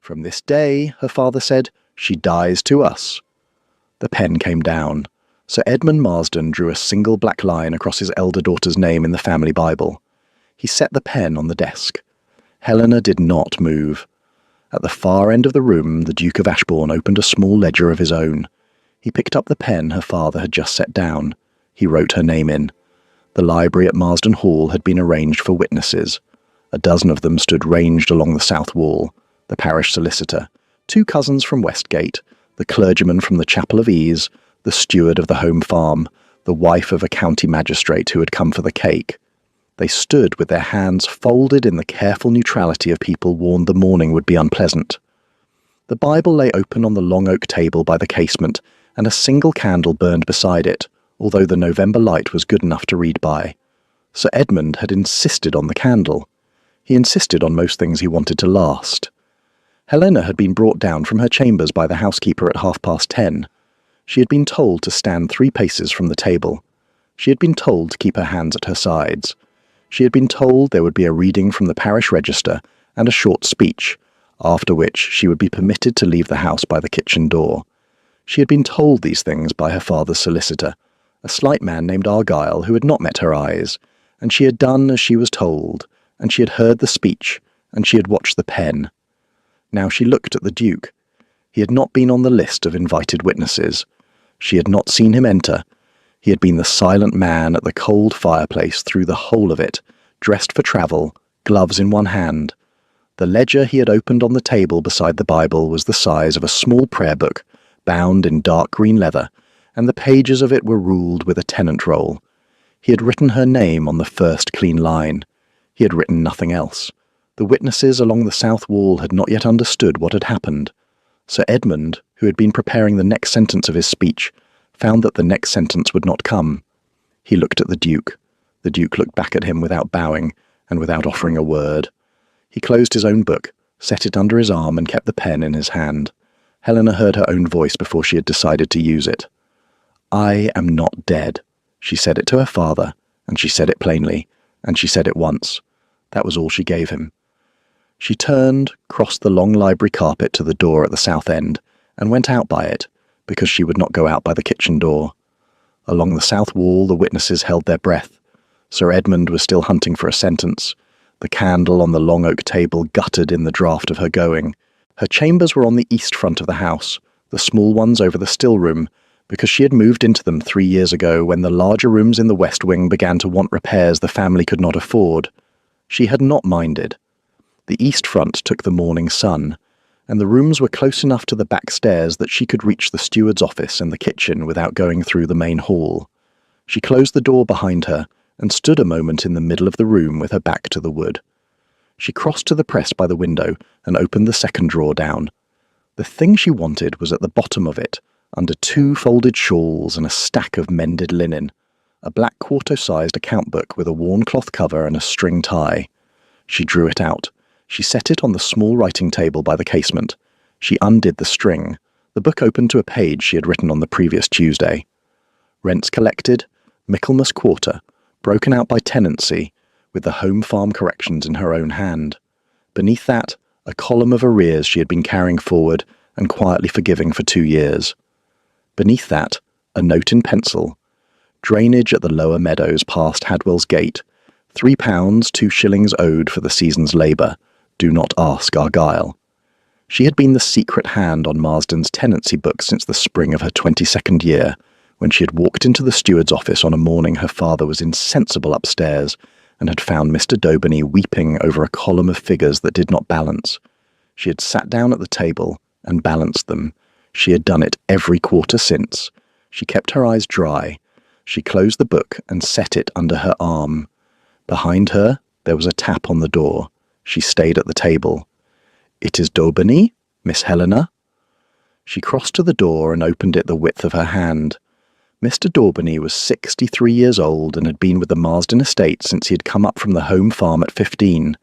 "From this day," her father said, "she dies to us." The pen came down. Sir Edmund Marsden drew a single black line across his elder daughter's name in the family Bible. He set the pen on the desk. Helena did not move. At the far end of the room, the Duke of Ashbourne opened a small ledger of his own. He picked up the pen her father had just set down. He wrote her name in. The library at Marsden Hall had been arranged for witnesses. A dozen of them stood ranged along the south wall: the parish solicitor, 2 cousins from Westgate, the clergyman from the Chapel of Ease, the steward of the home farm, the wife of a county magistrate who had come for the cake. They stood with their hands folded in the careful neutrality of people warned the morning would be unpleasant. The Bible lay open on the long oak table by the casement, and a single candle burned beside it, although the November light was good enough to read by. Sir Edmund had insisted on the candle. He insisted on most things he wanted to last. Helena had been brought down from her chambers by the housekeeper at 10:30. She had been told to stand 3 paces from the table. She had been told to keep her hands at her sides. She had been told there would be a reading from the parish register and a short speech, after which she would be permitted to leave the house by the kitchen door. She had been told these things by her father's solicitor, a slight man named Argyle who had not met her eyes, and she had done as she was told, and she had heard the speech, and she had watched the pen. Now she looked at the Duke. He had not been on the list of invited witnesses. She had not seen him enter. He had been the silent man at the cold fireplace through the whole of it, dressed for travel, gloves in one hand. The ledger he had opened on the table beside the Bible was the size of a small prayer book, bound in dark green leather, and the pages of it were ruled with a tennant roll. He had written her name on the first clean line. He had written nothing else. The witnesses along the south wall had not yet understood what had happened. Sir Edmund, who had been preparing the next sentence of his speech, found that the next sentence would not come. He looked at the Duke. The Duke looked back at him without bowing, and without offering a word. He closed his own book, set it under his arm, and kept the pen in his hand. Helena heard her own voice before she had decided to use it. "I am not dead." She said it to her father, and she said it plainly, and she said it once. That was all she gave him. She turned, crossed the long library carpet to the door at the south end, and went out by it, because she would not go out by the kitchen door. Along the south wall the witnesses held their breath. Sir Edmund was still hunting for a sentence. The candle on the long oak table guttered in the draught of her going. Her chambers were on the east front of the house, the small ones over the still room, because she had moved into them 3 years ago when the larger rooms in the west wing began to want repairs the family could not afford. She had not minded. The east front took the morning sun, and the rooms were close enough to the back stairs that she could reach the steward's office and the kitchen without going through the main hall. She closed the door behind her and stood a moment in the middle of the room with her back to the wood. She crossed to the press by the window and opened the second drawer down. The thing she wanted was at the bottom of it, under 2 folded shawls and a stack of mended linen, a black quarto-sized account book with a worn cloth cover and a string tie. She drew it out. She set it on the small writing table by the casement. She undid the string. The book opened to a page she had written on the previous Tuesday. Rents collected, Michaelmas quarter, broken out by tenancy, with the home farm corrections in her own hand. Beneath that, a column of arrears she had been carrying forward and quietly forgiving for 2 years. Beneath that, a note in pencil. Drainage at the lower meadows past Hadwell's gate. £3, 2 shillings owed for the season's labour. Do not ask Argyle. She had been the secret hand on Marsden's tenancy book since the spring of her 22nd year, when she had walked into the steward's office on a morning her father was insensible upstairs, and had found Mr. Daubeny weeping over a column of figures that did not balance. She had sat down at the table and balanced them. She had done it every quarter since. She kept her eyes dry. She closed the book and set it under her arm. Behind her, there was a tap on the door. She stayed at the table. "It is Daubeny, Miss Helena?" She crossed to the door and opened it the width of her hand. Mr. Daubeny was 63 years old and had been with the Marsden estate since he had come up from the home farm at 15.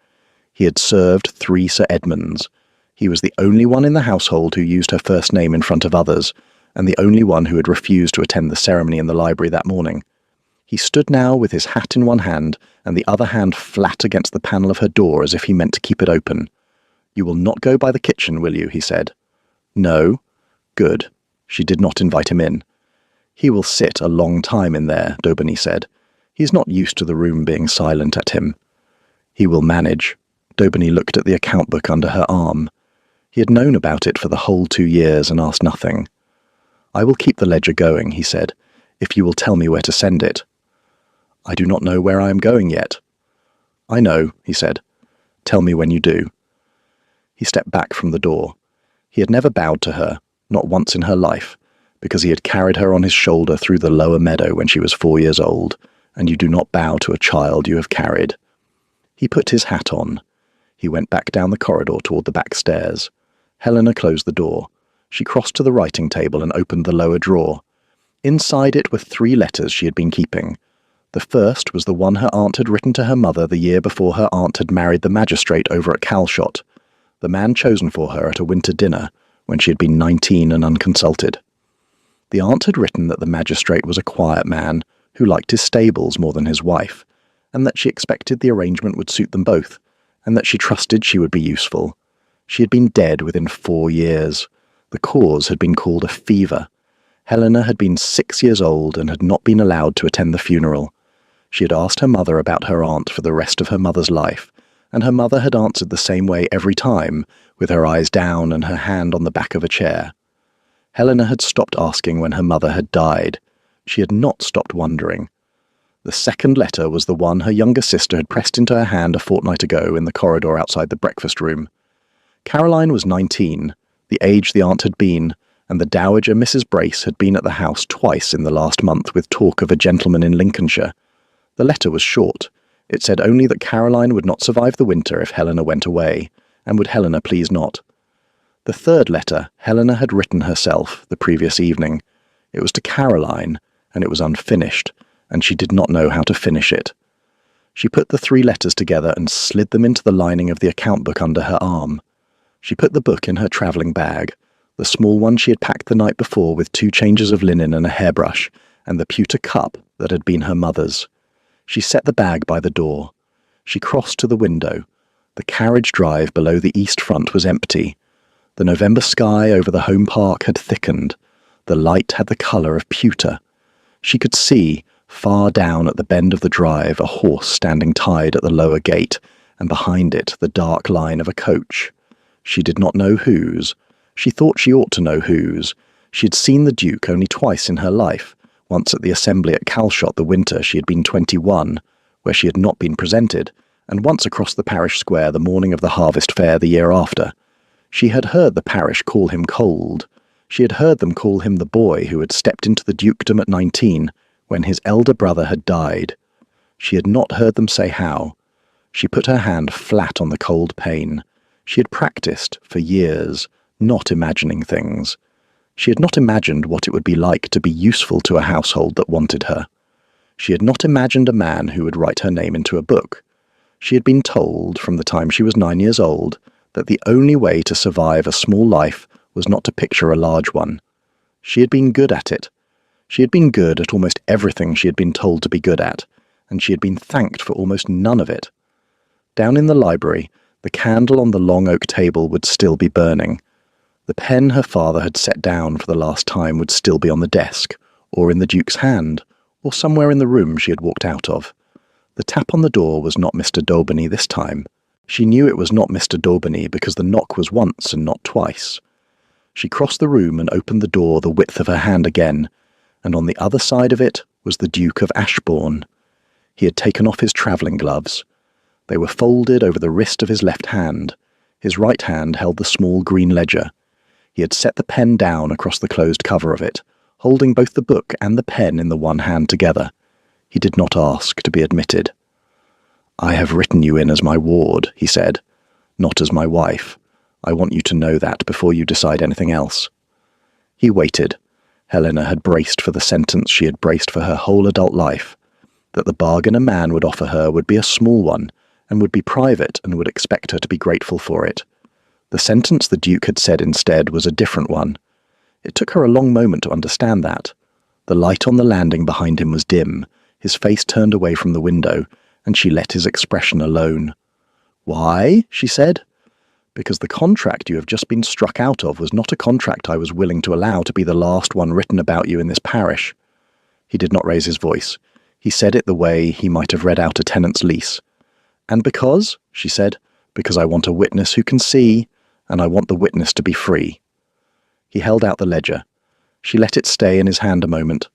He had served 3 Sir Edmunds. He was the only one in the household who used her first name in front of others, and the only one who had refused to attend the ceremony in the library that morning. He stood now with his hat in one hand and the other hand flat against the panel of her door as if he meant to keep it open. "You will not go by the kitchen, will you?" he said. "No." "Good." She did not invite him in. "He will sit a long time in there," Daubeny said. "He's not used to the room being silent at him." "He will manage." Daubeny looked at the account book under her arm. He had known about it for the whole 2 years and asked nothing. "I will keep the ledger going," he said, "if you will tell me where to send it." "I do not know where I am going yet." "I know," he said. "Tell me when you do." He stepped back from the door. He had never bowed to her, not once in her life, because he had carried her on his shoulder through the lower meadow when she was 4 years old, and you do not bow to a child you have carried. He put his hat on. He went back down the corridor toward the back stairs. Helena closed the door. She crossed to the writing table and opened the lower drawer. Inside it were 3 letters she had been keeping. The first was the one her aunt had written to her mother the year before her aunt had married the magistrate over at Calshot, the man chosen for her at a winter dinner when she had been 19 and unconsulted. The aunt had written that the magistrate was a quiet man who liked his stables more than his wife, and that she expected the arrangement would suit them both, and that she trusted she would be useful. She had been dead within 4 years. The cause had been called a fever. Helena had been 6 years old and had not been allowed to attend the funeral. She had asked her mother about her aunt for the rest of her mother's life, and her mother had answered the same way every time, with her eyes down and her hand on the back of a chair. Helena had stopped asking when her mother had died. She had not stopped wondering. The second letter was the one her younger sister had pressed into her hand a fortnight ago in the corridor outside the breakfast room. Caroline was 19, the age the aunt had been, and the dowager Mrs. Brace had been at the house twice in the last month with talk of a gentleman in Lincolnshire. The letter was short. It said only that Caroline would not survive the winter if Helena went away, and would Helena please not. The third letter Helena had written herself the previous evening. It was to Caroline, and it was unfinished, and she did not know how to finish it. She put the 3 letters together and slid them into the lining of the account book under her arm. She put the book in her travelling bag, the small one she had packed the night before with 2 changes of linen and a hairbrush, and the pewter cup that had been her mother's. She set the bag by the door. She crossed to the window. The carriage drive below the east front was empty. The November sky over the home park had thickened. The light had the colour of pewter. She could see, far down at the bend of the drive, a horse standing tied at the lower gate, and behind it the dark line of a coach. She did not know whose. She thought she ought to know whose. She had seen the Duke only twice in her life, once at the assembly at Calshot the winter she had been 21, where she had not been presented, and once across the parish square the morning of the harvest fair the year after. She had heard the parish call him cold. She had heard them call him the boy who had stepped into the dukedom at 19, when his elder brother had died. She had not heard them say how. She put her hand flat on the cold pane. She had practised, for years, not imagining things. She had not imagined what it would be like to be useful to a household that wanted her. She had not imagined a man who would write her name into a book. She had been told, from the time she was 9 years old, that the only way to survive a small life was not to picture a large one. She had been good at it. She had been good at almost everything she had been told to be good at, and she had been thanked for almost none of it. Down in the library, the candle on the long oak table would still be burning. The pen her father had set down for the last time would still be on the desk, or in the Duke's hand, or somewhere in the room she had walked out of. The tap on the door was not Mr. Daubeny this time. She knew it was not Mr. Daubeny because the knock was once and not twice. She crossed the room and opened the door the width of her hand again, and on the other side of it was the Duke of Ashbourne. He had taken off his travelling gloves. They were folded over the wrist of his left hand. His right hand held the small green ledger. He had set the pen down across the closed cover of it, holding both the book and the pen in the one hand together. He did not ask to be admitted. "I have written you in as my ward," he said, "not as my wife. I want you to know that before you decide anything else." He waited. Helena had braced for the sentence she had braced for her whole adult life, that the bargain a man would offer her would be a small one, and would be private and would expect her to be grateful for it. The sentence the Duke had said instead was a different one. It took her a long moment to understand that. The light on the landing behind him was dim, his face turned away from the window, and she let his expression alone. "Why?" she said. because the contract you have just been struck out of was not a contract I was willing to allow to be the last one written about you in this parish." He did not raise his voice. He said it the way he might have read out a tenant's lease. "And because," she said, "because I want a witness who can see, and I want the witness to be free." He held out the ledger. She let it stay in his hand a moment.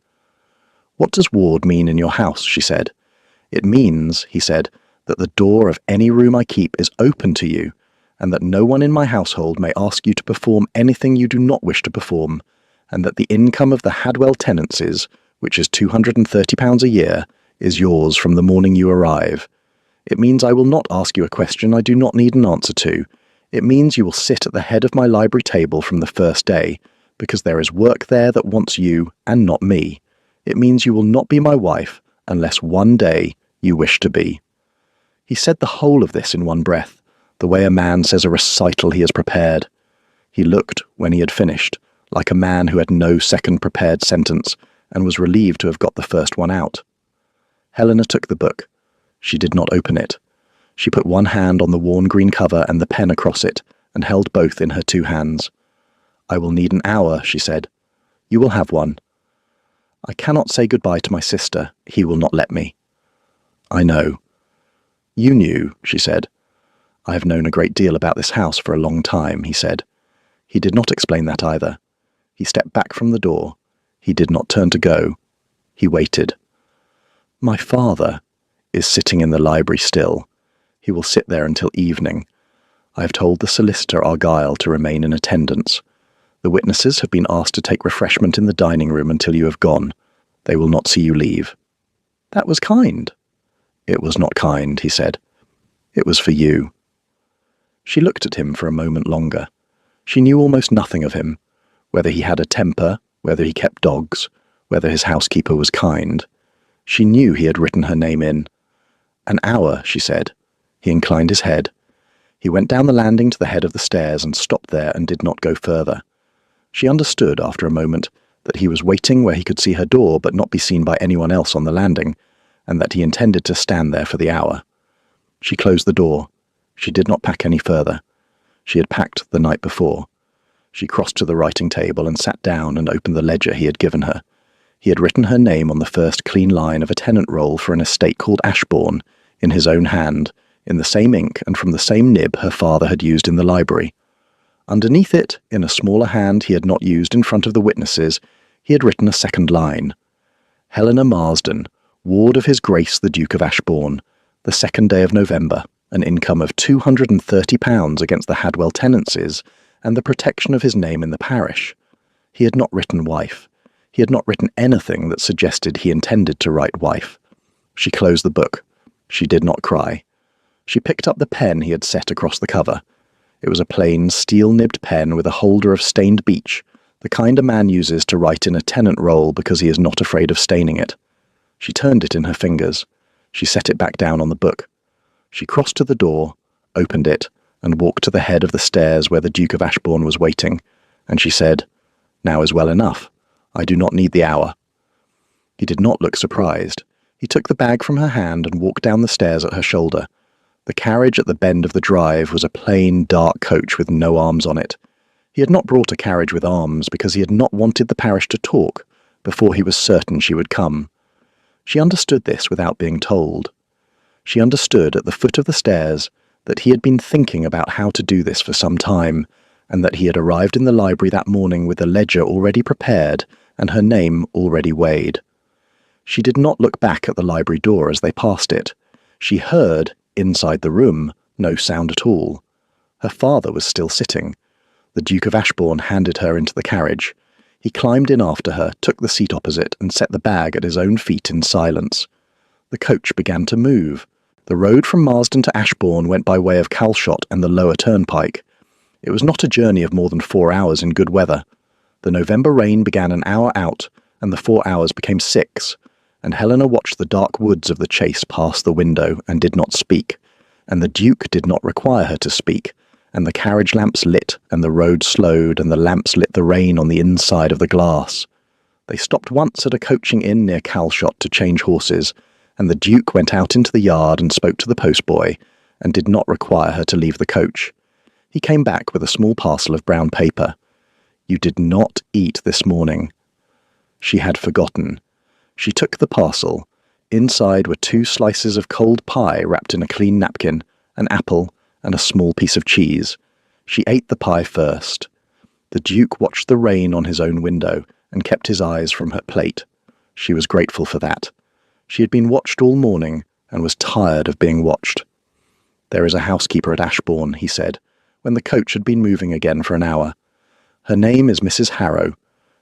"What does ward mean in your house?" she said. "It means," he said, "that the door of any room I keep is open to you, and that no one in my household may ask you to perform anything you do not wish to perform, and that the income of the Hadwell tenancies, which is £230 a year, is yours from the morning you arrive. It means I will not ask you a question I do not need an answer to. It means you will sit at the head of my library table from the first day, because there is work there that wants you and not me. It means you will not be my wife unless one day you wish to be." He said the whole of this in one breath, the way a man says a recital he has prepared. He looked, when he had finished, like a man who had no second prepared sentence, and was relieved to have got the first one out. Helena took the book. She did not open it. She put one hand on the worn green cover and the pen across it, and held both in her two hands. "I will need an hour," she said. "You will have one." "I cannot say goodbye to my sister. He will not let me." "I know." "You knew," she said. "I have known a great deal about this house for a long time," he said. He did not explain that either. He stepped back from the door. He did not turn to go. He waited. "My father is sitting in the library still. He will sit there until evening. I have told the solicitor Argyle to remain in attendance. The witnesses have been asked to take refreshment in the dining room until you have gone. They will not see you leave." "That was kind." "It was not kind," he said. "It was for you." She looked at him for a moment longer. She knew almost nothing of him, whether he had a temper, whether he kept dogs, whether his housekeeper was kind. She knew he had written her name in. "An hour," she said. He inclined his head. He went down the landing to the head of the stairs and stopped there and did not go further. She understood after a moment that he was waiting where he could see her door but not be seen by anyone else on the landing, and that he intended to stand there for the hour. She closed the door. She did not pack any further. She had packed the night before. She crossed to the writing table and sat down and opened the ledger he had given her. He had written her name on the first clean line of a tenant roll for an estate called Ashbourne, in his own hand, in the same ink and from the same nib her father had used in the library. Underneath it, in a smaller hand he had not used in front of the witnesses, he had written a second line. "Helena Marsden, ward of His Grace the Duke of Ashbourne, the 2nd day of November, an income of £230 against the Hadwell tenancies, and the protection of his name in the parish." He had not written wife. He had not written anything that suggested he intended to write wife. She closed the book. She did not cry. She picked up the pen he had set across the cover. It was a plain, steel-nibbed pen with a holder of stained beech, the kind a man uses to write in a tenant roll because he is not afraid of staining it. She turned it in her fingers. She set it back down on the book. She crossed to the door, opened it, and walked to the head of the stairs where the Duke of Ashbourne was waiting, and she said, "Now is well enough. I do not need the hour." He did not look surprised. He took the bag from her hand and walked down the stairs at her shoulder. The carriage at the bend of the drive was a plain, dark coach with no arms on it. He had not brought a carriage with arms because he had not wanted the parish to talk before he was certain she would come. She understood this without being told. She understood at the foot of the stairs that he had been thinking about how to do this for some time, and that he had arrived in the library that morning with the ledger already prepared and her name already weighed. She did not look back at the library door as they passed it. She heard, inside the room, no sound at all. Her father was still sitting. The Duke of Ashbourne handed her into the carriage. He climbed in after her, took the seat opposite, and set the bag at his own feet in silence. The coach began to move. The road from Marsden to Ashbourne went by way of Calshot and the lower turnpike. It was not a journey of more than 4 hours in good weather. The November rain began an hour out, and the 4 hours became 6, and Helena watched the dark woods of the chase pass the window and did not speak, and the Duke did not require her to speak, and the carriage lamps lit, and the road slowed, and the lamps lit the rain on the inside of the glass. They stopped once at a coaching inn near Calshot to change horses, and the Duke went out into the yard and spoke to the postboy, and did not require her to leave the coach. He came back with a small parcel of brown paper. "You did not eat this morning." She had forgotten. She took the parcel. Inside were 2 slices of cold pie wrapped in a clean napkin, an apple, and a small piece of cheese. She ate the pie first. The Duke watched the rain on his own window and kept his eyes from her plate. She was grateful for that. She had been watched all morning and was tired of being watched. "There is a housekeeper at Ashbourne," he said, when the coach had been moving again for an hour. "Her name is Mrs. Harrow.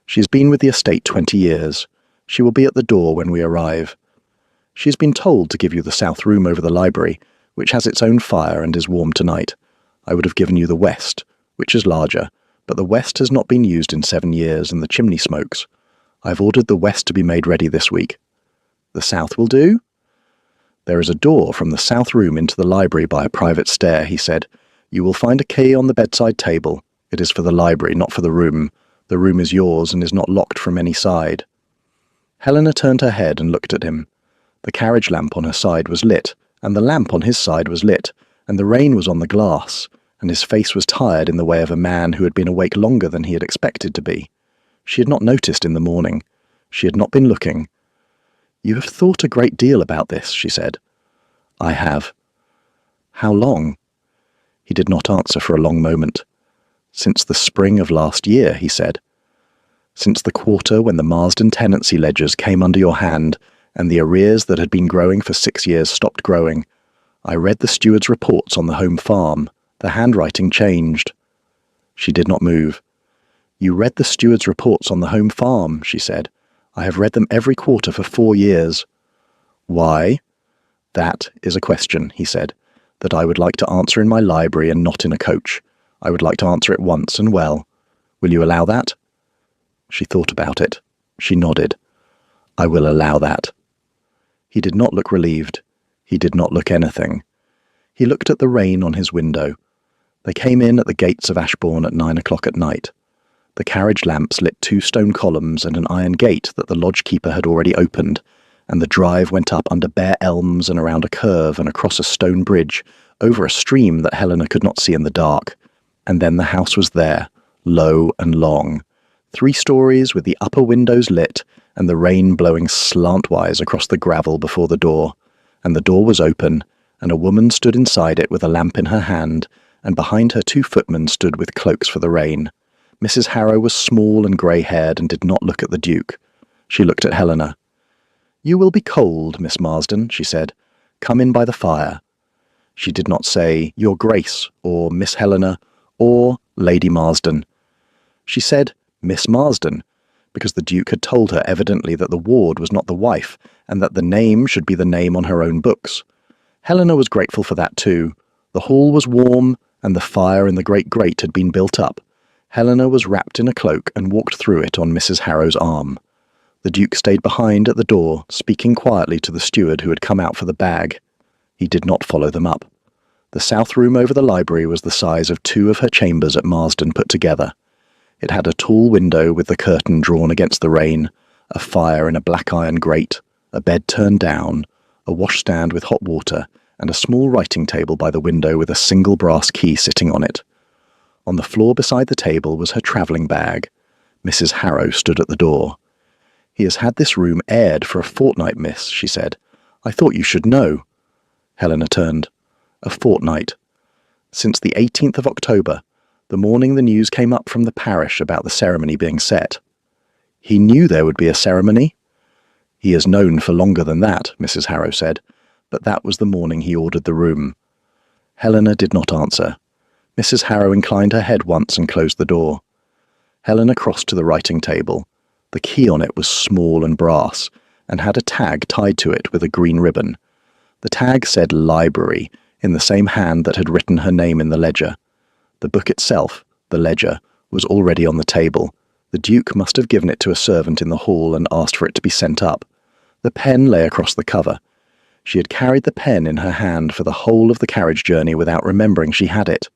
She has been with the estate 20 years. She will be at the door when we arrive. She has been told to give you the south room over the library, which has its own fire and is warm tonight. I would have given you the west, which is larger, but the west has not been used in 7 years and the chimney smokes. I have ordered the west to be made ready this week. The south will do?" "There is a door from the south room into the library by a private stair," he said. "You will find a key on the bedside table. It is for the library, not for the room. The room is yours and is not locked from any side." Helena turned her head and looked at him. The carriage lamp on her side was lit, and the lamp on his side was lit, and the rain was on the glass, and his face was tired in the way of a man who had been awake longer than he had expected to be. She had not noticed in the morning. She had not been looking. "You have thought a great deal about this," she said. "I have." "How long?" He did not answer for a long moment. "Since the spring of last year," he said. "Since the quarter when the Marsden tenancy ledgers came under your hand, and the arrears that had been growing for 6 years stopped growing. I read the steward's reports on the home farm. The handwriting changed." She did not move. "You read the steward's reports on the home farm," she said. "I have read them every quarter for 4 years. "Why?" "That is a question," he said, "that I would like to answer in my library and not in a coach. I would like to answer it once and well. Will you allow that?" She thought about it. She nodded. "I will allow that." He did not look relieved. He did not look anything. He looked at the rain on his window. They came in at the gates of Ashbourne at 9 o'clock at night. The carriage lamps lit 2 stone columns and an iron gate that the lodge-keeper had already opened, and the drive went up under bare elms and around a curve and across a stone bridge, over a stream that Helena could not see in the dark. And then the house was there, low and long, 3 stories with the upper windows lit, and the rain blowing slantwise across the gravel before the door. And the door was open, and a woman stood inside it with a lamp in her hand, and behind her 2 footmen stood with cloaks for the rain. Mrs. Harrow was small and grey-haired and did not look at the Duke. She looked at Helena. "You will be cold, Miss Marsden," she said. "Come in by the fire." She did not say, "Your Grace," or "Miss Helena," or "Lady Marsden." She said, "Miss Marsden," because the Duke had told her evidently that the ward was not the wife, and that the name should be the name on her own books. Helena was grateful for that too. The hall was warm, and the fire in the great grate had been built up. Helena was wrapped in a cloak and walked through it on Mrs. Harrow's arm. The Duke stayed behind at the door, speaking quietly to the steward who had come out for the bag. He did not follow them up. The south room over the library was the size of 2 of her chambers at Marsden put together. It had a tall window with the curtain drawn against the rain, a fire in a black iron grate, a bed turned down, a washstand with hot water, and a small writing table by the window with a single brass key sitting on it. On the floor beside the table was her travelling bag. Mrs. Harrow stood at the door. "He has had this room aired for a fortnight, miss," she said. "I thought you should know." Helena turned. "A fortnight. Since the 18th of October, the morning the news came up from the parish about the ceremony being set." "He knew there would be a ceremony?" "He has known for longer than that," Mrs. Harrow said, "but that was the morning he ordered the room." Helena did not answer. Mrs. Harrow inclined her head once and closed the door. Helena crossed to the writing table. The key on it was small and brass, and had a tag tied to it with a green ribbon. The tag said "Library" in the same hand that had written her name in the ledger. The book itself, the ledger, was already on the table. The Duke must have given it to a servant in the hall and asked for it to be sent up. The pen lay across the cover. She had carried the pen in her hand for the whole of the carriage journey without remembering she had it.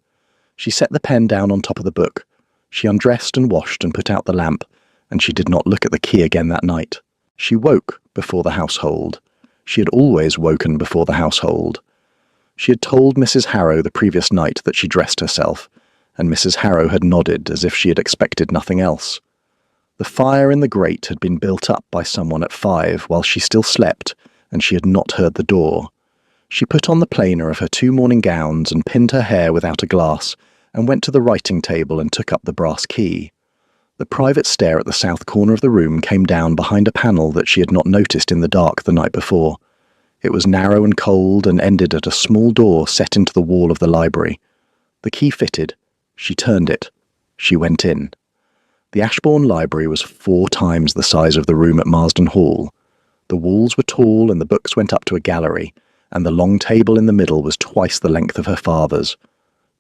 She set the pen down on top of the book. She undressed and washed and put out the lamp, and she did not look at the key again that night. She woke before the household. She had always woken before the household. She had told Mrs. Harrow the previous night that she dressed herself, and Mrs. Harrow had nodded as if she had expected nothing else. The fire in the grate had been built up by someone at 5 while she still slept, and she had not heard the door. She put on the plainer of her 2 morning gowns and pinned her hair without a glass, and went to the writing table and took up the brass key. The private stair at the south corner of the room came down behind a panel that she had not noticed in the dark the night before. It was narrow and cold and ended at a small door set into the wall of the library. The key fitted. She turned it. She went in. The Ashbourne Library was 4 times the size of the room at Marsden Hall. The walls were tall and the books went up to a gallery, and the long table in the middle was twice the length of her father's.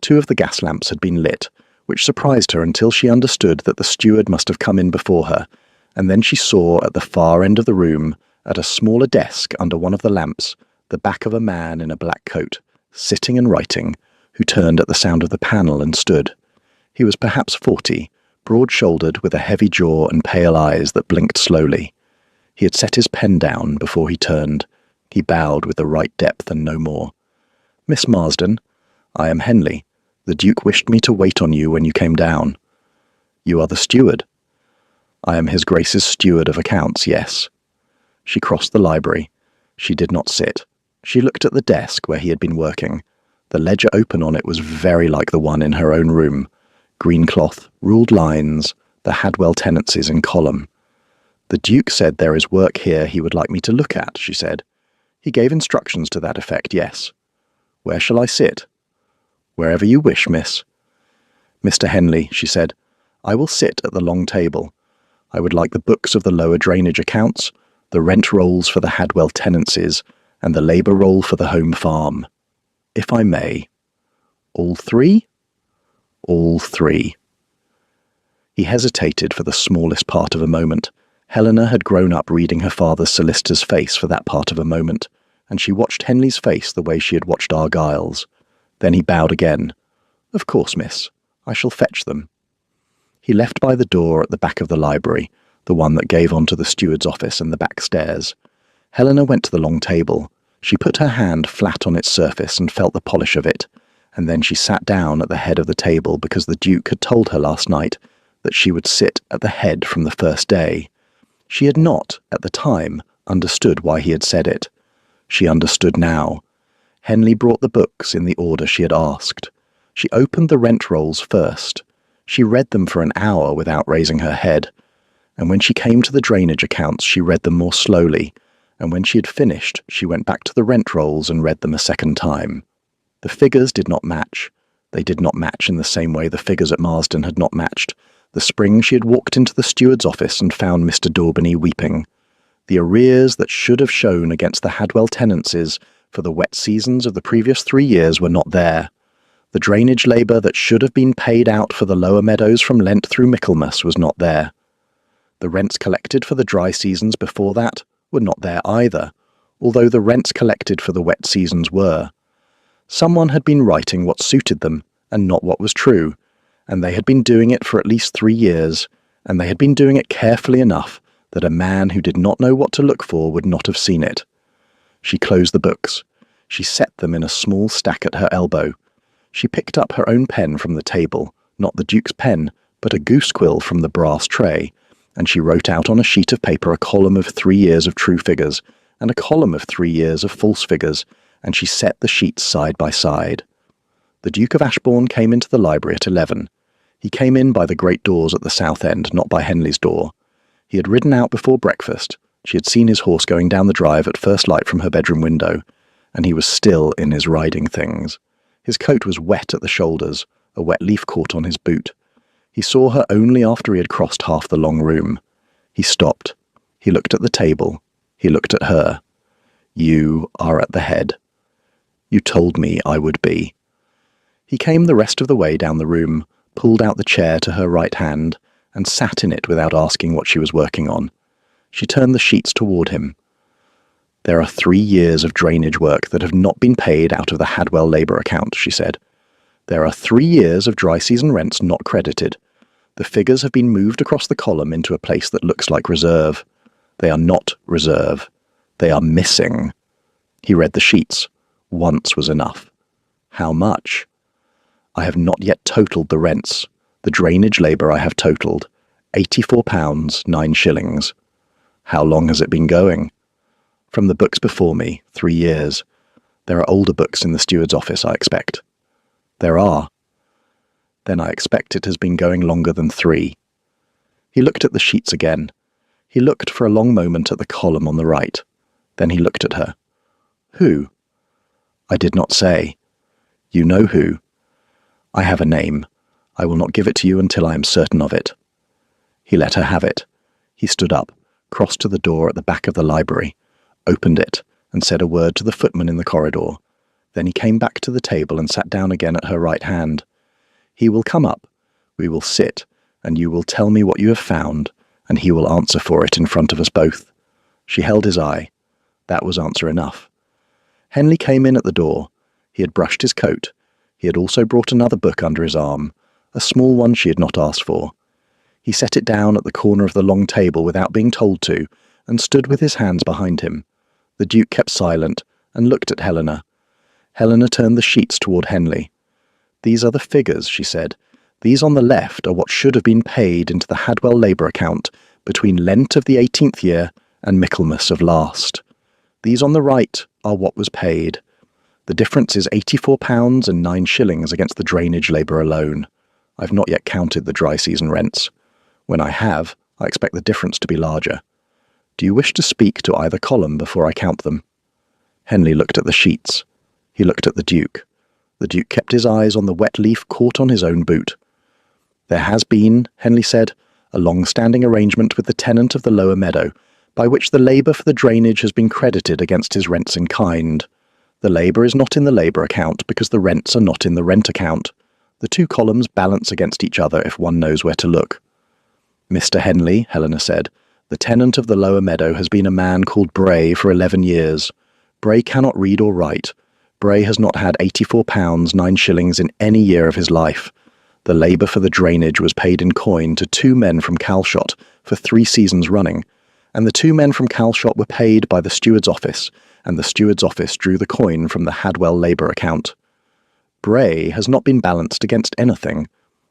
2 of the gas lamps had been lit, which surprised her until she understood that the steward must have come in before her, and then she saw at the far end of the room, at a smaller desk under one of the lamps, the back of a man in a black coat, sitting and writing, who turned at the sound of the panel and stood. He was perhaps 40, broad-shouldered with a heavy jaw and pale eyes that blinked slowly. He had set his pen down before he turned. He bowed with the right depth and no more. "Miss Marsden, I am Henley. The Duke wished me to wait on you when you came down." "You are the steward?" "I am His Grace's steward of accounts, yes." She crossed the library. She did not sit. She looked at the desk where he had been working. The ledger open on it was very like the one in her own room. Green cloth, ruled lines, the Hadwell tenancies in column. "The Duke said there is work here he would like me to look at," she said. "He gave instructions to that effect, yes." "Where shall I sit?" "Wherever you wish, miss." "Mr. Henley," she said, "I will sit at the long table. I would like the books of the lower drainage accounts, the rent rolls for the Hadwell tenancies, and the labour roll for the home farm. If I may." "All 3? "All 3. He hesitated for the smallest part of a moment. Helena had grown up reading her father's solicitor's face for that part of a moment, and she watched Henley's face the way she had watched Argyle's. Then he bowed again. "Of course, miss. I shall fetch them." He left by the door at the back of the library, the one that gave onto the steward's office and the back stairs. Helena went to the long table. She put her hand flat on its surface and felt the polish of it, and then she sat down at the head of the table because the Duke had told her last night that she would sit at the head from the first day. She had not, at the time, understood why he had said it. She understood now. Henley brought the books in the order she had asked. She opened the rent rolls first. She read them for an hour without raising her head, and when she came to the drainage accounts she read them more slowly, and when she had finished she went back to the rent rolls and read them a second time. The figures did not match. They did not match in the same way the figures at Marsden had not matched. The spring she had walked into the steward's office and found Mr. Daubeny weeping. The arrears that should have shown against the Hadwell tenancies for the wet seasons of the previous 3 years were not there. The drainage labour that should have been paid out for the lower meadows from Lent through Michaelmas was not there. The rents collected for the dry seasons before that were not there either, although the rents collected for the wet seasons were. Someone had been writing what suited them, and not what was true, and they had been doing it for at least 3 years, and they had been doing it carefully enough that a man who did not know what to look for would not have seen it. She closed the books. She set them in a small stack at her elbow. She picked up her own pen from the table, not the Duke's pen, but a goose quill from the brass tray, and she wrote out on a sheet of paper a column of 3 years of true figures, and a column of 3 years of false figures, and she set the sheets side by side. The Duke of Ashbourne came into the library at 11. He came in by the great doors at the south end, not by Henley's door. He had ridden out before breakfast. She had seen his horse going down the drive at first light from her bedroom window, and he was still in his riding things. His coat was wet at the shoulders, a wet leaf caught on his boot. He saw her only after he had crossed half the long room. He stopped. He looked at the table. He looked at her. "You are at the head. You told me I would be." He came the rest of the way down the room, pulled out the chair to her right hand, and sat in it without asking what she was working on. She turned the sheets toward him. "There are 3 years of drainage work that have not been paid out of the Hadwell labour account," she said. "There are 3 years of dry season rents not credited. The figures have been moved across the column into a place that looks like reserve. They are not reserve. They are missing." He read the sheets. Once was enough. "How much?" I have not yet totalled the rents. The drainage labour I have totalled. £84, 9 shillings. How long has it been going? From the books before me, 3 years. There are older books in the steward's office, I expect. There are. Then I expect it has been going longer than 3. He looked at the sheets again. He looked for a long moment at the column on the right. Then he looked at her. Who? I did not say. You know who. I have a name. I will not give it to you until I am certain of it. He let her have it. He stood up, crossed to the door at the back of the library, opened it, and said a word to the footman in the corridor. Then he came back to the table and sat down again at her right hand. He will come up. We will sit, and you will tell me what you have found, and he will answer for it in front of us both. She held his eye. That was answer enough. Henley came in at the door. He had brushed his coat. He had also brought another book under his arm, a small one she had not asked for. He set it down at the corner of the long table without being told to, and stood with his hands behind him. The Duke kept silent and looked at Helena. Helena turned the sheets toward Henley. These are the figures, she said. These on the left are what should have been paid into the Hadwell labour account between Lent of the 18th year and Michaelmas of last. These on the right are what was paid. The difference is £84 and 9 shillings against the drainage labour alone. I've not yet counted the dry season rents. When I have, I expect the difference to be larger. Do you wish to speak to either column before I count them? Henley looked at the sheets. He looked at the Duke. The Duke kept his eyes on the wet leaf caught on his own boot. There has been, Henley said, a long-standing arrangement with the tenant of the lower meadow, by which the labour for the drainage has been credited against his rents in kind. The labour is not in the labour account because the rents are not in the rent account. The two columns balance against each other if one knows where to look. Mr. Henley, Helena said, the tenant of the lower meadow has been a man called Bray for 11 years. Bray cannot read or write. Bray has not had £84, 9 shillings in any year of his life. The labour for the drainage was paid in coin to 2 men from Calshot for 3 seasons running, and the 2 men from Calshot were paid by the steward's office, and the steward's office drew the coin from the Hadwell labour account. Bray has not been balanced against anything.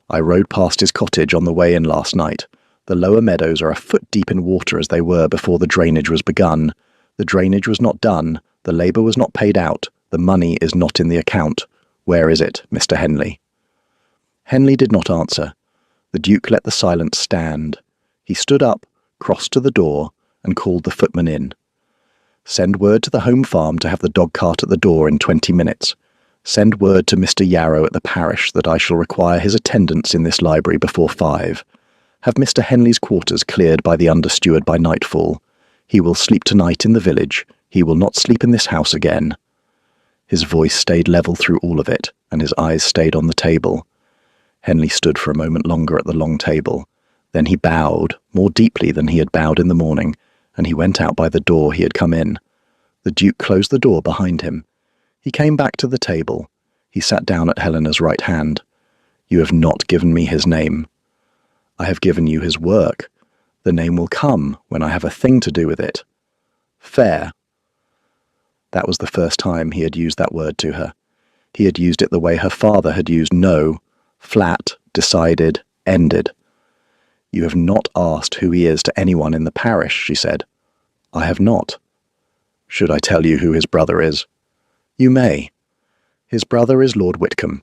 I rode past his cottage on the way in last night. The lower meadows are a foot deep in water as they were before the drainage was begun. The drainage was not done. The labour was not paid out. The money is not in the account. Where is it, Mr. Henley? Henley did not answer. The Duke let the silence stand. He stood up, crossed to the door, and called the footman in. Send word to the home farm to have the dog-cart at the door in 20 minutes. Send word to Mr. Yarrow at the parish that I shall require his attendance in this library before 5. Have Mr. Henley's quarters cleared by the under-steward by nightfall. He will sleep tonight in the village. He will not sleep in this house again. His voice stayed level through all of it, and his eyes stayed on the table. Henley stood for a moment longer at the long table. Then he bowed, more deeply than he had bowed in the morning, and he went out by the door he had come in. The Duke closed the door behind him. He came back to the table. He sat down at Helena's right hand. You have not given me his name. I have given you his work. The name will come when I have a thing to do with it. Fair. That was the first time he had used that word to her. He had used it the way her father had used no, flat, decided, ended. You have not asked who he is to anyone in the parish, she said. I have not. Should I tell you who his brother is? You may. His brother is Lord Whitcomb.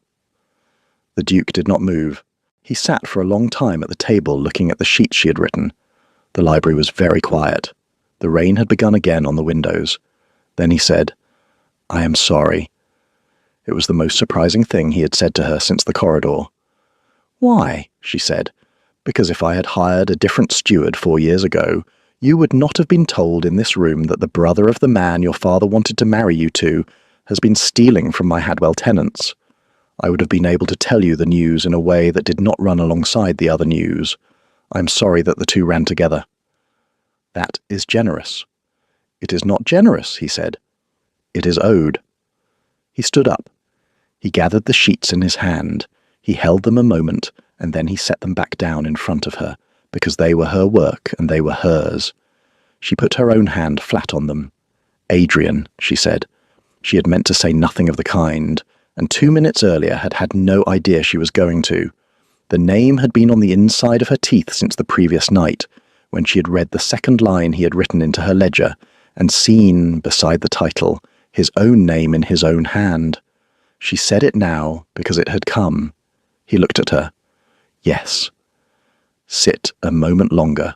The Duke did not move. He sat for a long time at the table looking at the sheets she had written. The library was very quiet. The rain had begun again on the windows. Then he said, I am sorry. It was the most surprising thing he had said to her since the corridor. Why? She said. Because if I had hired a different steward 4 years ago, you would not have been told in this room that the brother of the man your father wanted to marry you to has been stealing from my Hadwell tenants. I would have been able to tell you the news in a way that did not run alongside the other news. I am sorry that the two ran together. That is generous. It is not generous, he said. It is owed. He stood up. He gathered the sheets in his hand. He held them a moment, and then he set them back down in front of her, because they were her work and they were hers. She put her own hand flat on them. Adrian, she said. She had meant to say nothing of the kind, and 2 minutes earlier had had no idea she was going to. The name had been on the inside of her teeth since the previous night, when she had read the second line he had written into her ledger, and seen, beside the title, his own name in his own hand. She said it now because it had come. He looked at her. Yes. Sit a moment longer.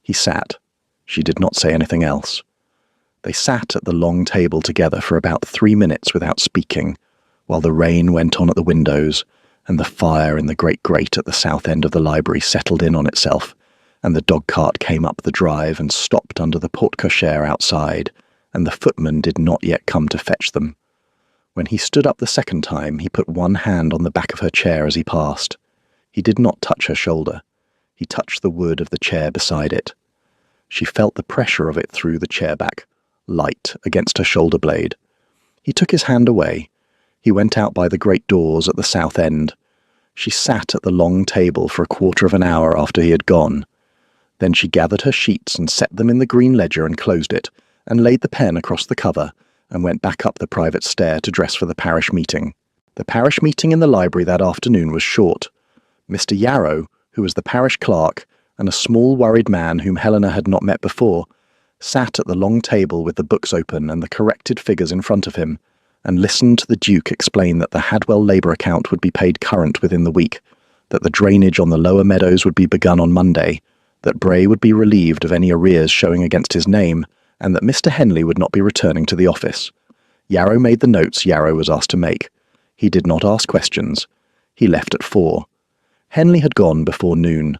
He sat. She did not say anything else. They sat at the long table together for about 3 minutes without speaking, while the rain went on at the windows, and the fire in the great grate at the south end of the library settled in on itself, and the dog-cart came up the drive and stopped under the porte-cochere outside, and the footman did not yet come to fetch them. When he stood up the second time, he put one hand on the back of her chair as he passed. He did not touch her shoulder. He touched the wood of the chair beside it. She felt the pressure of it through the chair back, light against her shoulder blade. He took his hand away. He went out by the great doors at the south end. She sat at the long table for a quarter of an hour after he had gone. Then she gathered her sheets and set them in the green ledger and closed it, and laid the pen across the cover, and went back up the private stair to dress for the parish meeting. The parish meeting in the library that afternoon was short. Mr. Yarrow, who was the parish clerk, and a small worried man whom Helena had not met before, sat at the long table with the books open and the corrected figures in front of him, and listened to the Duke explain that the Hadwell labour account would be paid current within the week, that the drainage on the lower meadows would be begun on Monday, that Bray would be relieved of any arrears showing against his name, and that Mr. Henley would not be returning to the office. Yarrow made the notes Yarrow was asked to make. He did not ask questions. He left at 4. Henley had gone before noon.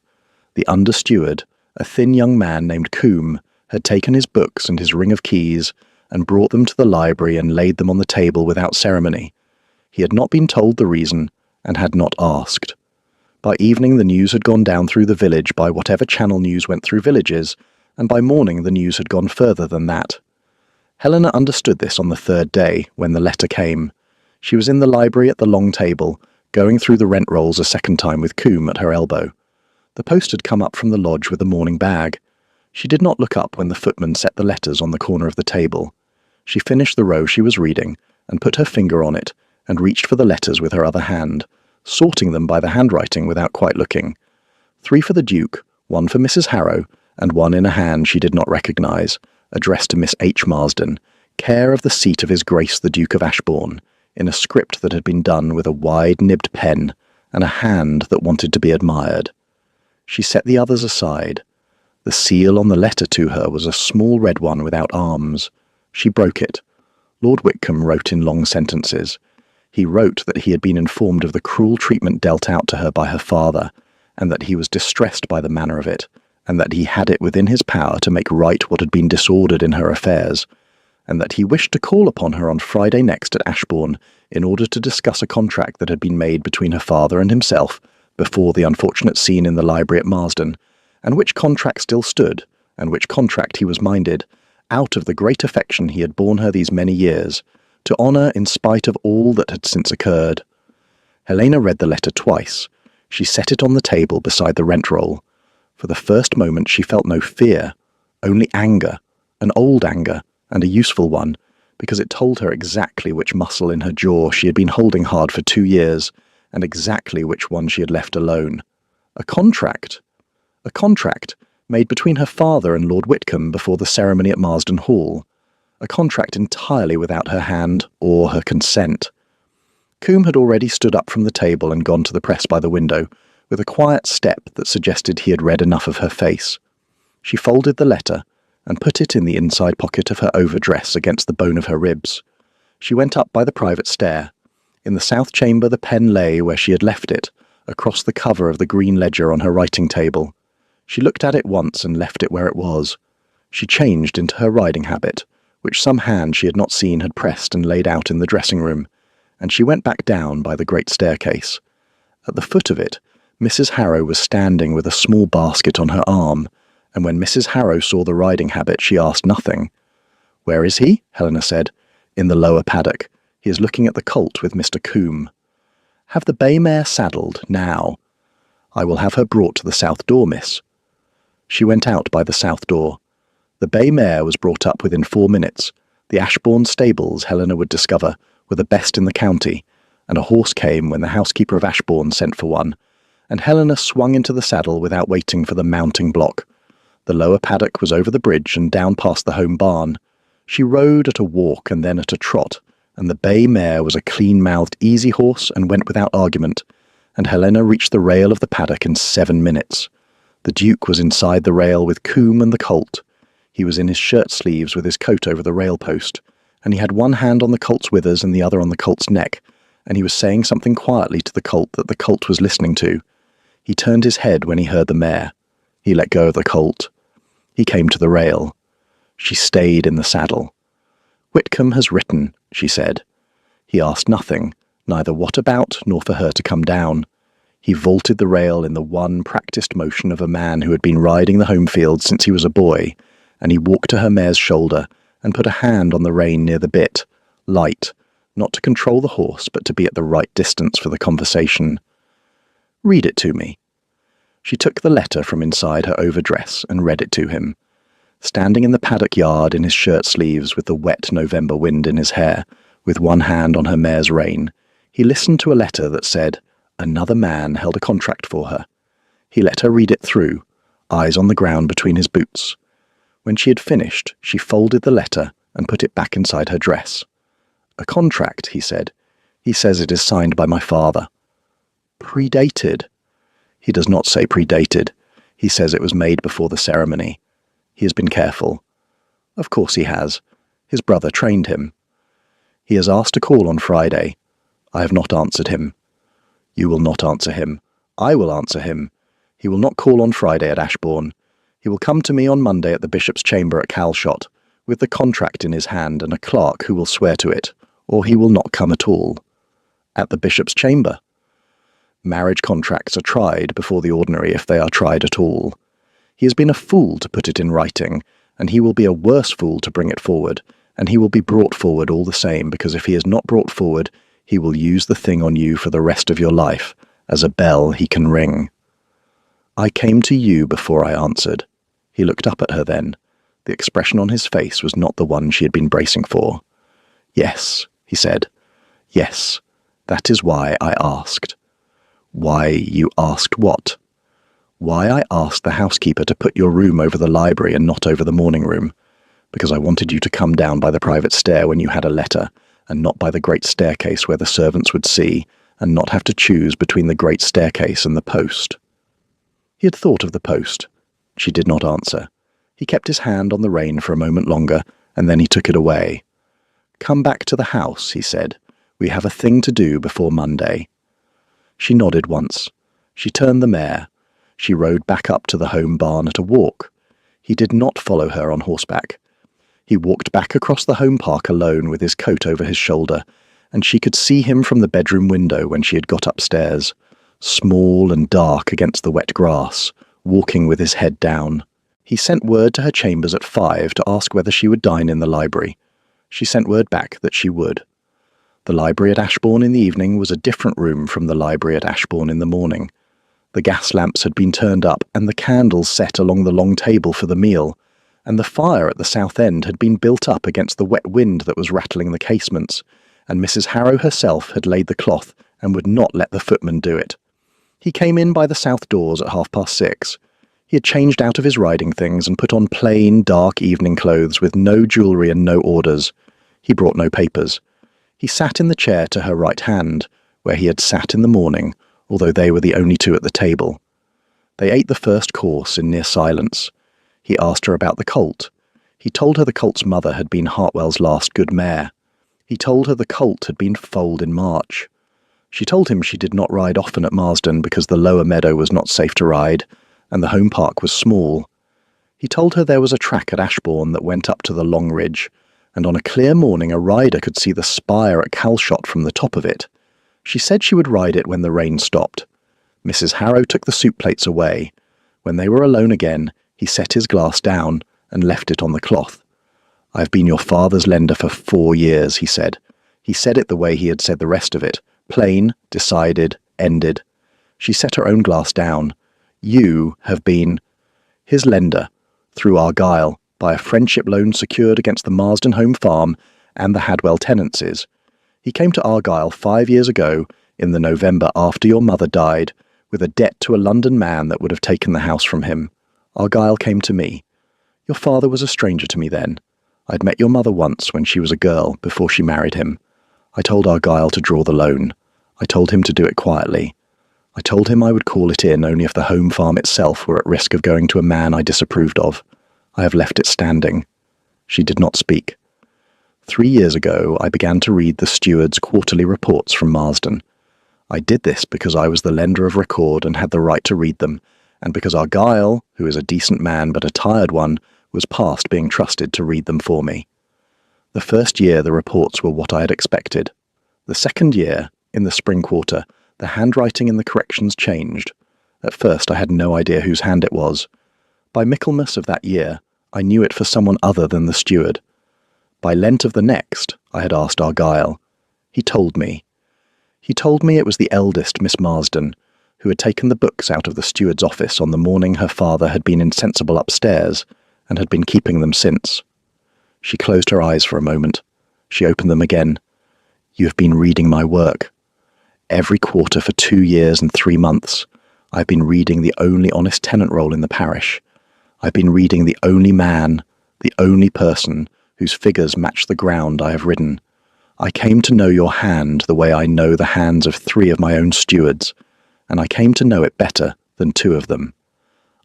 The under-steward, a thin young man named Coombe, had taken his books and his ring of keys, and brought them to the library and laid them on the table without ceremony. He had not been told the reason, and had not asked. By evening the news had gone down through the village by whatever channel news went through villages, and by morning the news had gone further than that. Helena understood this on the third day, when the letter came. She was in the library at the long table, going through the rent rolls a second time with Coombe at her elbow. The post had come up from the lodge with a morning bag. She did not look up when the footman set the letters on the corner of the table. She finished the row she was reading, and put her finger on it, and reached for the letters with her other hand, sorting them by the handwriting without quite looking. 3 for the Duke, 1 for Mrs. Harrow, and 1 in a hand she did not recognise, addressed to Miss H. Marsden, care of the seat of His Grace the Duke of Ashbourne, in a script that had been done with a wide-nibbed pen, and a hand that wanted to be admired. She set the others aside. The seal on the letter to her was a small red one without arms. She broke it. Lord Whitcomb wrote in long sentences. He wrote that he had been informed of the cruel treatment dealt out to her by her father, and that he was distressed by the manner of it, and that he had it within his power to make right what had been disordered in her affairs, and that he wished to call upon her on Friday next at Ashbourne in order to discuss a contract that had been made between her father and himself before the unfortunate scene in the library at Marsden, and which contract still stood, and which contract he was minded, out of the great affection he had borne her these many years, to honour in spite of all that had since occurred. Helena read the letter twice. She set it on the table beside the rent roll. For the first moment she felt no fear, only anger, an old anger, and a useful one, because it told her exactly which muscle in her jaw she had been holding hard for 2 years, and exactly which one she had left alone. A contract! A contract made between her father and Lord Whitcomb before the ceremony at Marsden Hall. A contract entirely without her hand or her consent. Coombe had already stood up from the table and gone to the press by the window, with a quiet step that suggested he had read enough of her face. She folded the letter, and put it in the inside pocket of her overdress against the bone of her ribs. She went up by the private stair. In the south chamber the pen lay where she had left it, across the cover of the green ledger on her writing table. She looked at it once and left it where it was. She changed into her riding habit, which some hand she had not seen had pressed and laid out in the dressing-room, and she went back down by the great staircase. At the foot of it, Mrs. Harrow was standing with a small basket on her arm, and when Mrs. Harrow saw the riding habit she asked nothing. "Where is he?" Helena said. "In the lower paddock. He is looking at the colt with Mr. Coombe." "Have the bay mare saddled, now." "I will have her brought to the south door, miss." She went out by the south door. The bay mare was brought up within 4 minutes. The Ashbourne stables, Helena would discover, were the best in the county, and a horse came when the housekeeper of Ashbourne sent for one, and Helena swung into the saddle without waiting for the mounting block. The lower paddock was over the bridge and down past the home barn. She rode at a walk and then at a trot, and the bay mare was a clean-mouthed, easy horse and went without argument, and Helena reached the rail of the paddock in 7 minutes. The Duke was inside the rail with Coombe and the colt. He was in his shirt-sleeves with his coat over the rail post, and he had one hand on the colt's withers and the other on the colt's neck, and he was saying something quietly to the colt that the colt was listening to. He turned his head when he heard the mare. He let go of the colt. He came to the rail. She stayed in the saddle. "Whitcomb has written," she said. He asked nothing, neither what about nor for her to come down. He vaulted the rail in the one practised motion of a man who had been riding the home field since he was a boy, and he walked to her mare's shoulder and put a hand on the rein near the bit, light, not to control the horse but to be at the right distance for the conversation. "Read it to me." She took the letter from inside her overdress and read it to him. Standing in the paddock yard in his shirt-sleeves with the wet November wind in his hair, with one hand on her mare's rein, he listened to a letter that said, another man held a contract for her. He let her read it through, eyes on the ground between his boots. When she had finished, she folded the letter and put it back inside her dress. "A contract," he said. "He says it is signed by my father." "Predated." "He does not say predated. He says it was made before the ceremony. He has been careful." "Of course he has. His brother trained him." "He has asked to call on Friday. I have not answered him." "You will not answer him. I will answer him. He will not call on Friday at Ashbourne. He will come to me on Monday at the Bishop's chamber at Calshot, with the contract in his hand and a clerk who will swear to it, or he will not come at all." "At the Bishop's chamber?" "Marriage contracts are tried before the ordinary if they are tried at all. He has been a fool to put it in writing, and he will be a worse fool to bring it forward, and he will be brought forward all the same, because if he is not brought forward, he will use the thing on you for the rest of your life, as a bell he can ring." "I came to you before I answered." He looked up at her then. The expression on his face was not the one she had been bracing for. "Yes," he said. "Yes, that is why I asked." "Why you asked what?" "Why I asked the housekeeper to put your room over the library and not over the morning room. Because I wanted you to come down by the private stair when you had a letter, and not by the great staircase where the servants would see, and not have to choose between the great staircase and the post." He had thought of the post. She did not answer. He kept his hand on the rein for a moment longer, and then he took it away. "Come back to the house," he said. "We have a thing to do before Monday." She nodded once. She turned the mare. She rode back up to the home barn at a walk. He did not follow her on horseback. He walked back across the home park alone with his coat over his shoulder, and she could see him from the bedroom window when she had got upstairs, small and dark against the wet grass, walking with his head down. He sent word to her chambers at 5 to ask whether she would dine in the library. She sent word back that she would. The library at Ashbourne in the evening was a different room from the library at Ashbourne in the morning. The gas lamps had been turned up and the candles set along the long table for the meal, and the fire at the south end had been built up against the wet wind that was rattling the casements, and Mrs. Harrow herself had laid the cloth and would not let the footman do it. He came in by the south doors at 6:30. He had changed out of his riding things and put on plain, dark evening clothes with no jewellery and no orders. He brought no papers. He sat in the chair to her right hand, where he had sat in the morning, although they were the only two at the table. They ate the first course in near silence. He asked her about the colt. He told her the colt's mother had been Hartwell's last good mare. He told her the colt had been foaled in March. She told him she did not ride often at Marsden because the lower meadow was not safe to ride, and the home park was small. He told her there was a track at Ashbourne that went up to the Long Ridge, and on a clear morning a rider could see the spire at Calshot from the top of it. She said she would ride it when the rain stopped. Mrs. Harrow took the soup plates away. When they were alone again, he set his glass down and left it on the cloth. "I've been your father's lender for 4 years," he said. He said it the way he had said the rest of it, plain, decided, ended. She set her own glass down. "You have been his lender, through Argyll, by a friendship loan secured against the Marsden home farm and the Hadwell tenancies. He came to Argyll 5 years ago, in the November after your mother died, with a debt to a London man that would have taken the house from him. Argyll came to me. Your father was a stranger to me then. I'd met your mother once when she was a girl, before she married him. I told Argyll to draw the loan. I told him to do it quietly. I told him I would call it in only if the home farm itself were at risk of going to a man I disapproved of. I have left it standing. She did not speak. 3 years ago, I began to read the steward's quarterly reports from Marsden. I did this because I was the lender of record and had the right to read them, and because Argyll, who is a decent man but a tired one, was past being trusted to read them for me. The first year the reports were what I had expected. The second year, in the spring quarter, the handwriting in the corrections changed. At first I had no idea whose hand it was. By Michaelmas of that year, I knew it for someone other than the steward. By Lent of the next, I had asked Argyll. He told me. He told me it was the eldest Miss Marsden, who had taken the books out of the steward's office on the morning her father had been insensible upstairs, and had been keeping them since. She closed her eyes for a moment. She opened them again. You have been reading my work. Every quarter for 2 years and 3 months, I have been reading the only honest tenant roll in the parish. I've been reading the only man, the only person, whose figures match the ground I have ridden. I came to know your hand the way I know the hands of 3 of my own stewards, and I came to know it better than 2 of them.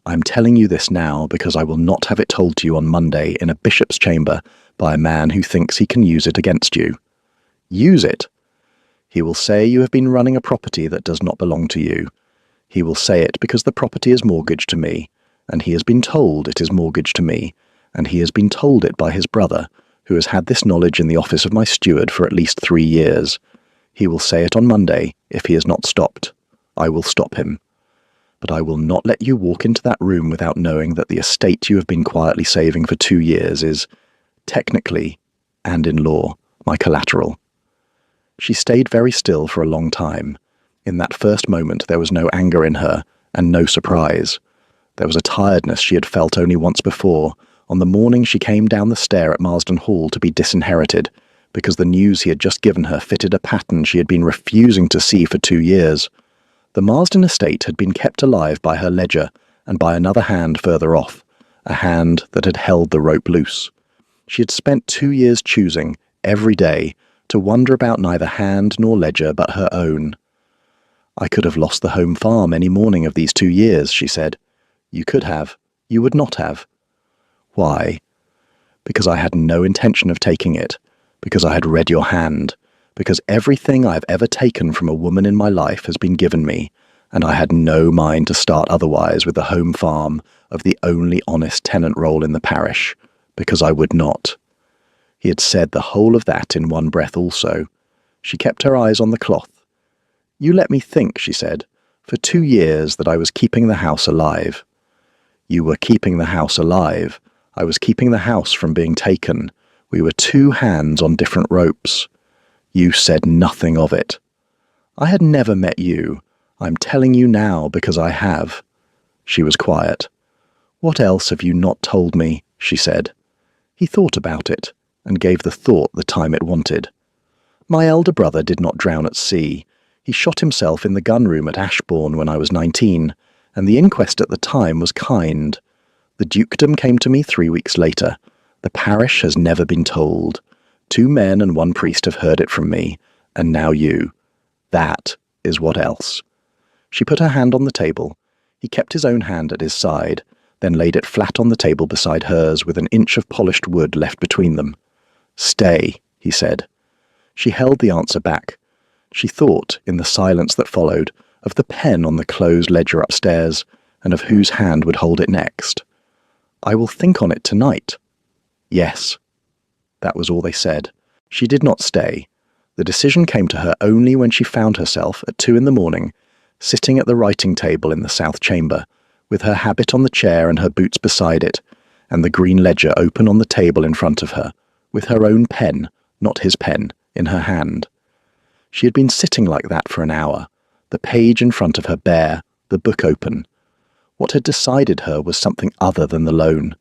I am telling you this now because I will not have it told to you on Monday in a bishop's chamber by a man who thinks he can use it against you. Use it! He will say you have been running a property that does not belong to you. He will say it because the property is mortgaged to me, and he has been told it is mortgaged to me, and he has been told it by his brother, who has had this knowledge in the office of my steward for at least 3 years. He will say it on Monday if he is not stopped. I will stop him. But I will not let you walk into that room without knowing that the estate you have been quietly saving for 2 years is, technically, and in law, my collateral. She stayed very still for a long time. In that first moment there was no anger in her, and no surprise. There was a tiredness she had felt only once before, on the morning she came down the stair at Marsden Hall to be disinherited, because the news he had just given her fitted a pattern she had been refusing to see for 2 years. The Marsden estate had been kept alive by her ledger, and by another hand further off, a hand that had held the rope loose. She had spent 2 years choosing, every day, to wonder about neither hand nor ledger but her own. I could have lost the home farm any morning of these 2 years, she said. You could have. You would not have. Why? Because I had no intention of taking it, because I had read your hand, because everything I have ever taken from a woman in my life has been given me, and I had no mind to start otherwise with the home farm of the only honest tenant roll in the parish, because I would not. He had said the whole of that in one breath also. She kept her eyes on the cloth. You let me think, she said, for 2 years that I was keeping the house alive. You were keeping the house alive. I was keeping the house from being taken. We were 2 hands on different ropes. You said nothing of it. I had never met you. I'm telling you now because I have. She was quiet. What else have you not told me? She said. He thought about it, and gave the thought the time it wanted. My elder brother did not drown at sea. He shot himself in the gun-room at Ashbourne when I was 19, and the inquest at the time was kind. The dukedom came to me 3 weeks later. The parish has never been told. 2 men and 1 priest have heard it from me, and now you. That is what else. She put her hand on the table. He kept his own hand at his side, then laid it flat on the table beside hers with an inch of polished wood left between them. Stay, he said. She held the answer back. She thought, in the silence that followed, of the pen on the closed ledger upstairs, and of whose hand would hold it next. I will think on it tonight. Yes. That was all they said. She did not stay. The decision came to her only when she found herself, at 2 in the morning, sitting at the writing table in the south chamber, with her habit on the chair and her boots beside it, and the green ledger open on the table in front of her, with her own pen, not his pen, in her hand. She had been sitting like that for an hour, the page in front of her bare, the book open. What had decided her was something other than the loan.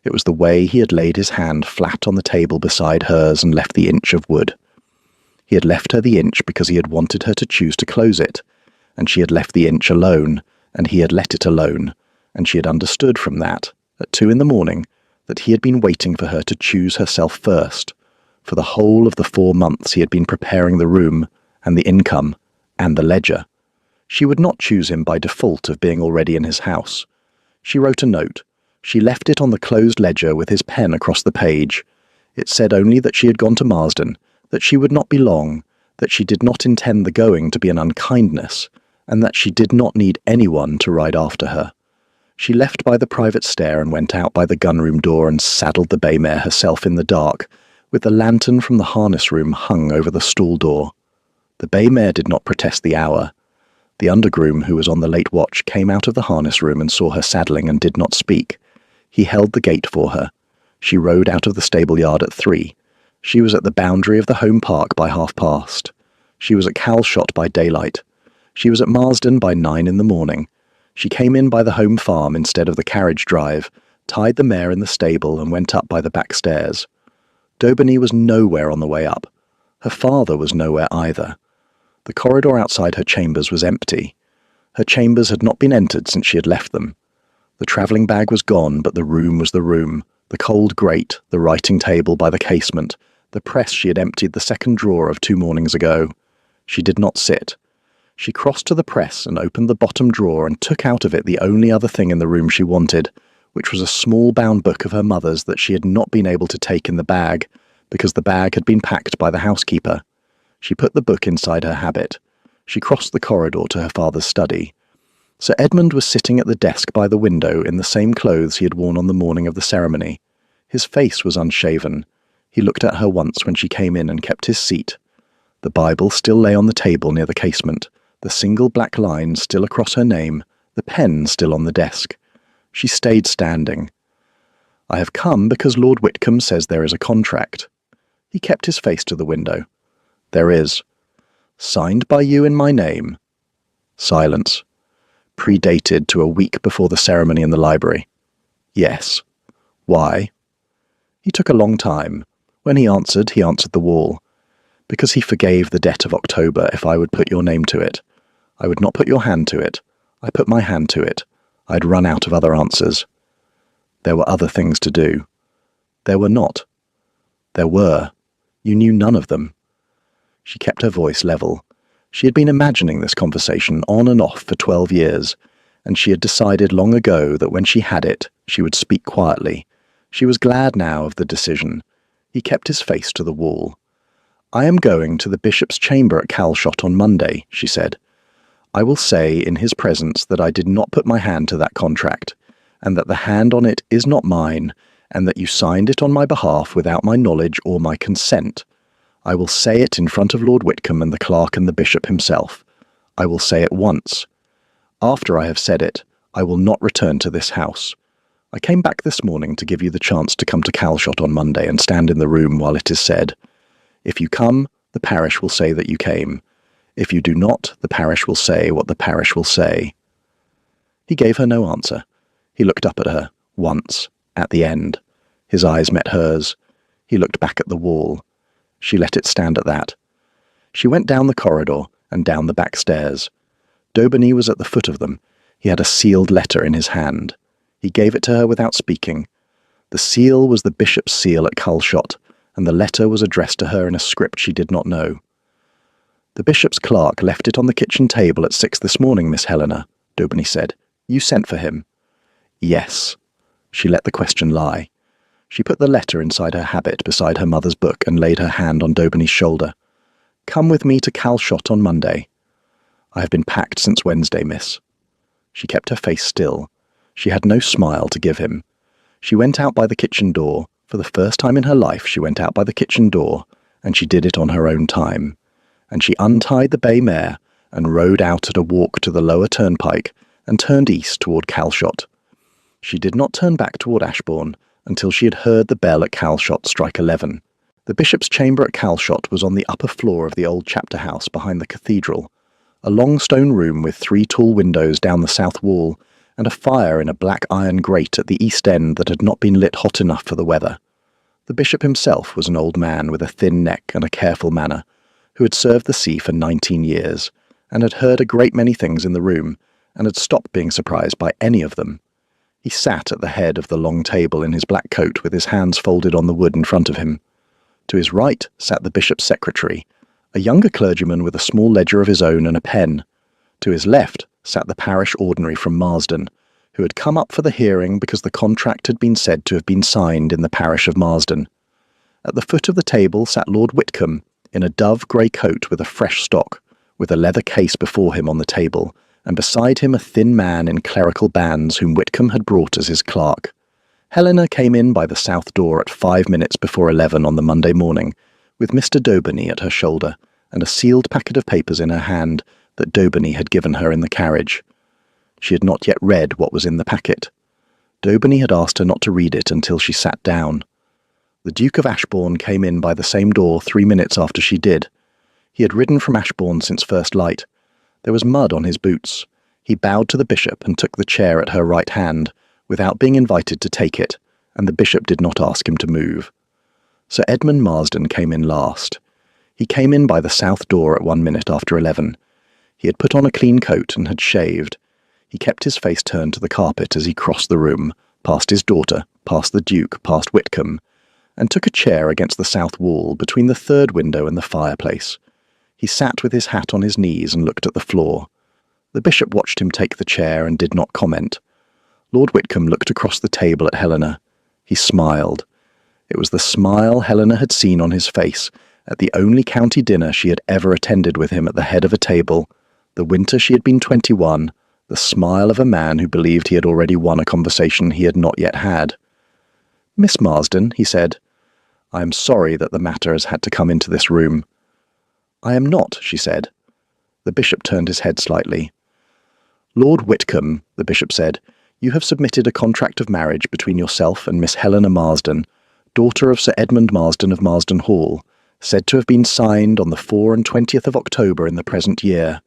It was the way he had laid his hand flat on the table beside hers and left the inch of wood. He had left her the inch because he had wanted her to choose to close it, and she had left the inch alone, and he had let it alone, and she had understood from that, at 2 a.m, that he had been waiting for her to choose herself first. For the whole of the 4 months he had been preparing the room, and the income, and the ledger. She would not choose him by default of being already in his house. She wrote a note. She left it on the closed ledger with his pen across the page. It said only that she had gone to Marsden, that she would not be long, that she did not intend the going to be an unkindness, and that she did not need anyone to ride after her. She left by the private stair and went out by the gunroom door and saddled the bay mare herself in the dark, with the lantern from the harness room hung over the stall door. The bay mare did not protest the hour. The undergroom, who was on the late watch, came out of the harness room and saw her saddling and did not speak. He held the gate for her. She rode out of the stable yard at 3. She was at the boundary of the home park by past. She was at Calshot by daylight. She was at Marsden by 9 a.m. She came in by the home farm instead of the carriage drive, tied the mare in the stable and went up by the back stairs. Daubeny was nowhere on the way up. Her father was nowhere either. The corridor outside her chambers was empty. Her chambers had not been entered since she had left them. The travelling bag was gone, but the room was the room, the cold grate, the writing table by the casement, the press she had emptied the second drawer of 2 mornings ago. She did not sit. She crossed to the press and opened the bottom drawer and took out of it the only other thing in the room she wanted, which was a small bound book of her mother's that she had not been able to take in the bag, because the bag had been packed by the housekeeper. She put the book inside her habit. She crossed the corridor to her father's study. Sir Edmund was sitting at the desk by the window in the same clothes he had worn on the morning of the ceremony. His face was unshaven. He looked at her once when she came in and kept his seat. The Bible still lay on the table near the casement, the single black line still across her name, the pen still on the desk. She stayed standing. "I have come because Lord Whitcomb says there is a contract." He kept his face to the window. "There is." "Signed by you in my name?" Silence. "Predated to a week before the ceremony in the library?" "Yes." "Why?" He took a long time. When he answered the wall. "Because he forgave the debt of October if I would put your name to it. I would not put your hand to it. I put my hand to it. I'd run out of other answers." "There were other things to do." "There were not." "There were. You knew none of them." She kept her voice level. She had been imagining this conversation on and off for 12 years, and she had decided long ago that when she had it, she would speak quietly. She was glad now of the decision. He kept his face to the wall. "I am going to the bishop's chamber at Calshot on Monday," she said. "I will say in his presence that I did not put my hand to that contract, and that the hand on it is not mine, and that you signed it on my behalf without my knowledge or my consent. I will say it in front of Lord Whitcomb and the clerk and the bishop himself. I will say it once. After I have said it, I will not return to this house. I came back this morning to give you the chance to come to Calshot on Monday and stand in the room while it is said. If you come, the parish will say that you came. If you do not, the parish will say what the parish will say." He gave her no answer. He looked up at her, once, at the end. His eyes met hers. He looked back at the wall. She let it stand at that. She went down the corridor and down the back stairs. Daubeny was at the foot of them. He had a sealed letter in his hand. He gave it to her without speaking. The seal was the bishop's seal at Calshot, and the letter was addressed to her in a script she did not know. "The bishop's clerk left it on the kitchen table at 6 this morning, Miss Helena," Daubeny said. "You sent for him?" "Yes." She let the question lie. She put the letter inside her habit beside her mother's book and laid her hand on Daubeny's shoulder. "Come with me to Calshot on Monday." "I have been packed since Wednesday, miss." She kept her face still. She had no smile to give him. She went out by the kitchen door. For the first time in her life she went out by the kitchen door, and she did it on her own time. And she untied the bay mare and rode out at a walk to the lower turnpike and turned east toward Calshot. She did not turn back toward Ashbourne until she had heard the bell at Calshot strike 11. The bishop's chamber at Calshot was on the upper floor of the old chapter house behind the cathedral, a long stone room with 3 tall windows down the south wall, and a fire in a black iron grate at the east end that had not been lit hot enough for the weather. The bishop himself was an old man with a thin neck and a careful manner, who had served the sea for 19 years, and had heard a great many things in the room, and had stopped being surprised by any of them. He sat at the head of the long table in his black coat with his hands folded on the wood in front of him. To his right sat the bishop's secretary, a younger clergyman with a small ledger of his own and a pen. To his left sat the parish ordinary from Marsden, who had come up for the hearing because the contract had been said to have been signed in the parish of Marsden. At the foot of the table sat Lord Whitcomb, in a dove grey coat with a fresh stock, with a leather case before him on the table, and beside him a thin man in clerical bands whom Whitcomb had brought as his clerk. Helena came in by the south door at 5 minutes before 11 on the Monday morning, with Mr. Daubeny at her shoulder, and a sealed packet of papers in her hand that Daubeny had given her in the carriage. She had not yet read what was in the packet. Daubeny had asked her not to read it until she sat down. The Duke of Ashbourne came in by the same door 3 minutes after she did. He had ridden from Ashbourne since first light. There was mud on his boots. He bowed to the bishop and took the chair at her right hand, without being invited to take it, and the bishop did not ask him to move. Sir Edmund Marsden came in last. He came in by the south door at 1 minute after 11. He had put on a clean coat and had shaved. He kept his face turned to the carpet as he crossed the room, past his daughter, past the Duke, past Whitcomb, and took a chair against the south wall between the third window and the fireplace. He sat with his hat on his knees and looked at the floor. The bishop watched him take the chair and did not comment. Lord Whitcomb looked across the table at Helena. He smiled. It was the smile Helena had seen on his face at the only county dinner she had ever attended with him at the head of a table, the winter she had been 21, the smile of a man who believed he had already won a conversation he had not yet had. "Miss Marsden," he said, "I am sorry that the matter has had to come into this room." "I am not," she said. The bishop turned his head slightly. "Lord Whitcomb," the bishop said, "you have submitted a contract of marriage between yourself and Miss Helena Marsden, daughter of Sir Edmund Marsden of Marsden Hall, said to have been signed on the 24th of October in the present year.